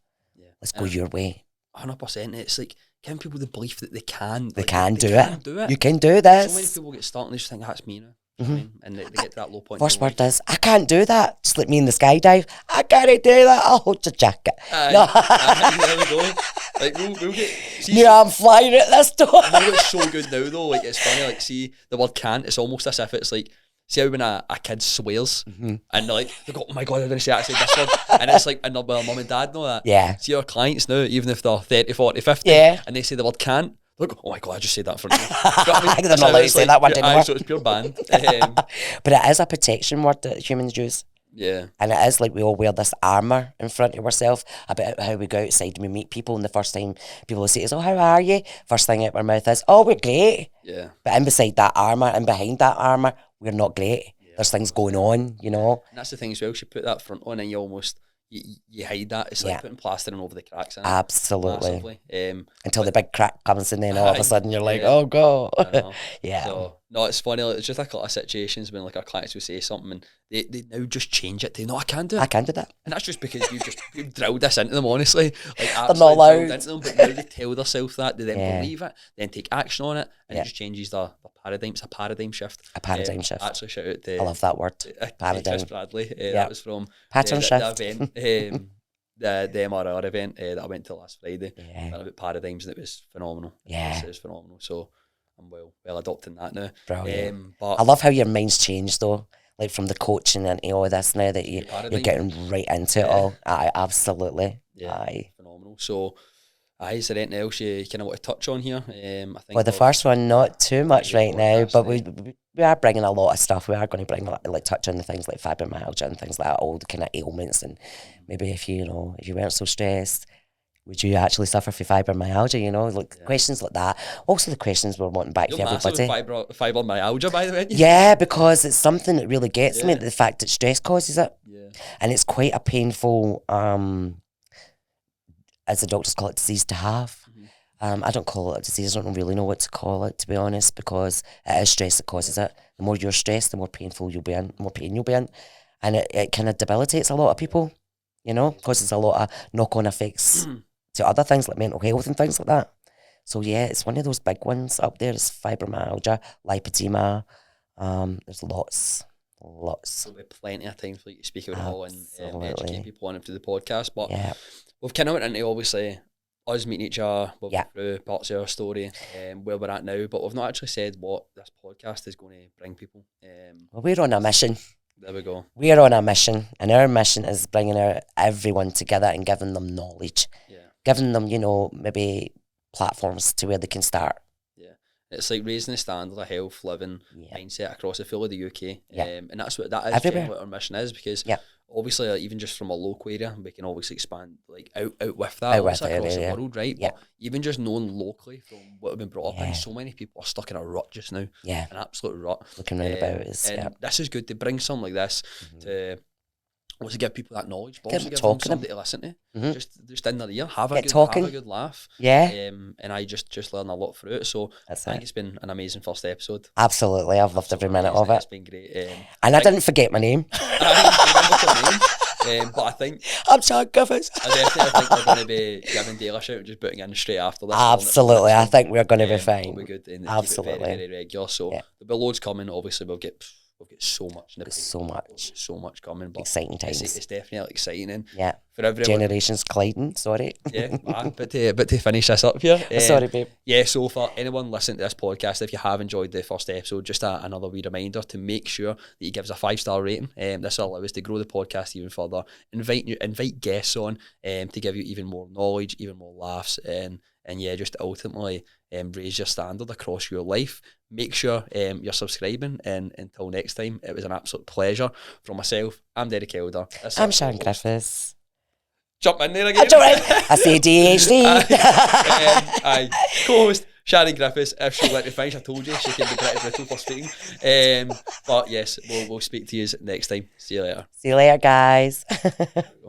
Let's go your way. 100%. It's like giving people the belief that they can. They like, can do can it. do it. You can do this. So many people get stuck and they just think, that's me now. You know what I mean? And they get to that low point. First word is, I can't do that. Just like me in the skydive. I can't do that. I'll hold your jacket. No. There we go. Like, we'll get... Yeah, I'm flying at this door. It's so good now, though. Like, it's funny. Like, see, the word can't, it's almost as if it's like, see how when a kid swears and like they go, oh my god, I'm going to say this word, and it's like, and well, mum and dad know that. Yeah. See our clients now, even if they're 30, 40, 50, and they say the word can't, look, oh my god, I just said that in front of you. You know what I mean? They're not allowed to say that word anymore. So it's pure banned. But it is a protection word that humans use. Yeah. And it is like we all wear this armour in front of ourselves about how we go outside and we meet people, and the first time people will say to us, oh, how are you? First thing out our mouth is, oh, we're great. Yeah. But in beside that armour and behind that armour, we're not great. There's things going on, you know. And that's the thing as well. You put that front on and you almost you hide that. It's like putting plastering over the cracks. In it. Absolutely. Until but the big crack comes in, then all of a sudden you're like, oh god. Yeah. So no, it's funny. Like, it's just like a lot of situations when like our clients will say something and they now just change it to no, I can't do it. I can do that. And that's just because you've drilled this into them, honestly. Like, they're not allowed. Into them, but now they tell themselves that, they then believe it, then take action on it, and it just changes the paradigm. It's a paradigm shift. A paradigm shift. Actually, shout out to I love that word. Paradigm. Chris Bradley. That was from Pattern shift. The event, the MRR event that I went to last Friday. About paradigms, and it was phenomenal. Yeah. It was phenomenal. So I'm well adopting that now. Brilliant. But I love how your mind's changed though. Like from the coaching and all this now that you're getting right into it all. Aye, absolutely. Yeah, aye. Phenomenal. So, is there anything else you kind of want to touch on here? I think well, the first one, not too much right now, but we are bringing a lot of stuff. We are going to bring like touch on the things like fibromyalgia and things like that, all the kind of ailments, and maybe if you weren't so stressed, would you actually suffer from fibromyalgia? You know, like questions like that. Also, the questions we're wanting back for everybody. Fibromyalgia, by the way. Yeah, because it's something that really gets me. The fact that stress causes it. Yeah. And it's quite a painful, as the doctors call it, disease to have. I don't call it a disease. I don't really know what to call it, to be honest, because it is stress that causes it. The more you're stressed, the more painful you'll be in, more pain you'll be in. And it kind of debilitates a lot of people, you know, causes a lot of knock-on effects to other things like mental health and things like that. So yeah, it's one of those big ones up there. It's fibromyalgia, lipedema. There's lots. There'll be plenty of time for you to speak about it all and educate people on it through the podcast. But we've kind of went into obviously us meeting each other, we've been through parts of our story, where we're at now, but we've not actually said what this podcast is going to bring people. Well, we're on a mission. There we go. We're on a mission, and our mission is bringing everyone together and giving them knowledge. Yeah. Giving them, maybe platforms to where they can start. Yeah. It's like raising the standard of health, living, mindset across the full of the UK. And that is what our mission is, because obviously, even just from a local area, we can obviously expand out with that across the world, right? But even just knowing locally from what we've been brought up in, so many people are stuck in a rut just now. Yeah. An absolute rut. Looking round about us. And this is good to bring something like this to also give people that knowledge, but also give them somebody to listen to. Just in their ear, have a good laugh. Yeah. And I just learn a lot through it. So I think it's been an amazing first episode. Absolutely. I've loved every minute of it. It's been great. And I didn't forget my name. But I think I'm Sean Griffiths. I think we're going to be giving Dale a shout and just putting in straight after this. Absolutely. I think we're going to be fine. We'll be good and absolutely. Keep it very, very regular. So there'll be loads coming. Obviously, we'll get we've got so much in the so much coming. But exciting times. It's definitely exciting, and yeah, for everyone, generations colliding. Sorry. yeah, but to finish this up here, sorry, babe. Yeah, so for anyone listening to this podcast, if you have enjoyed the first episode, just another wee reminder to make sure that you give us a 5-star rating. This will allow us to grow the podcast even further, invite guests on to give you even more knowledge, even more laughs, and yeah, just ultimately raise your standard across your life. Make sure you're subscribing, and until next time, it was an absolute pleasure. From myself, I'm Derek Elder. I'm Sharon Griffiths. Jump in there again. That's all right. I say DHD. Co-host Sharon Griffiths. If she'd like to finish, I told you she can be pretty brittle for speaking. But yes, we'll speak to you next time. See you later. See you later, guys.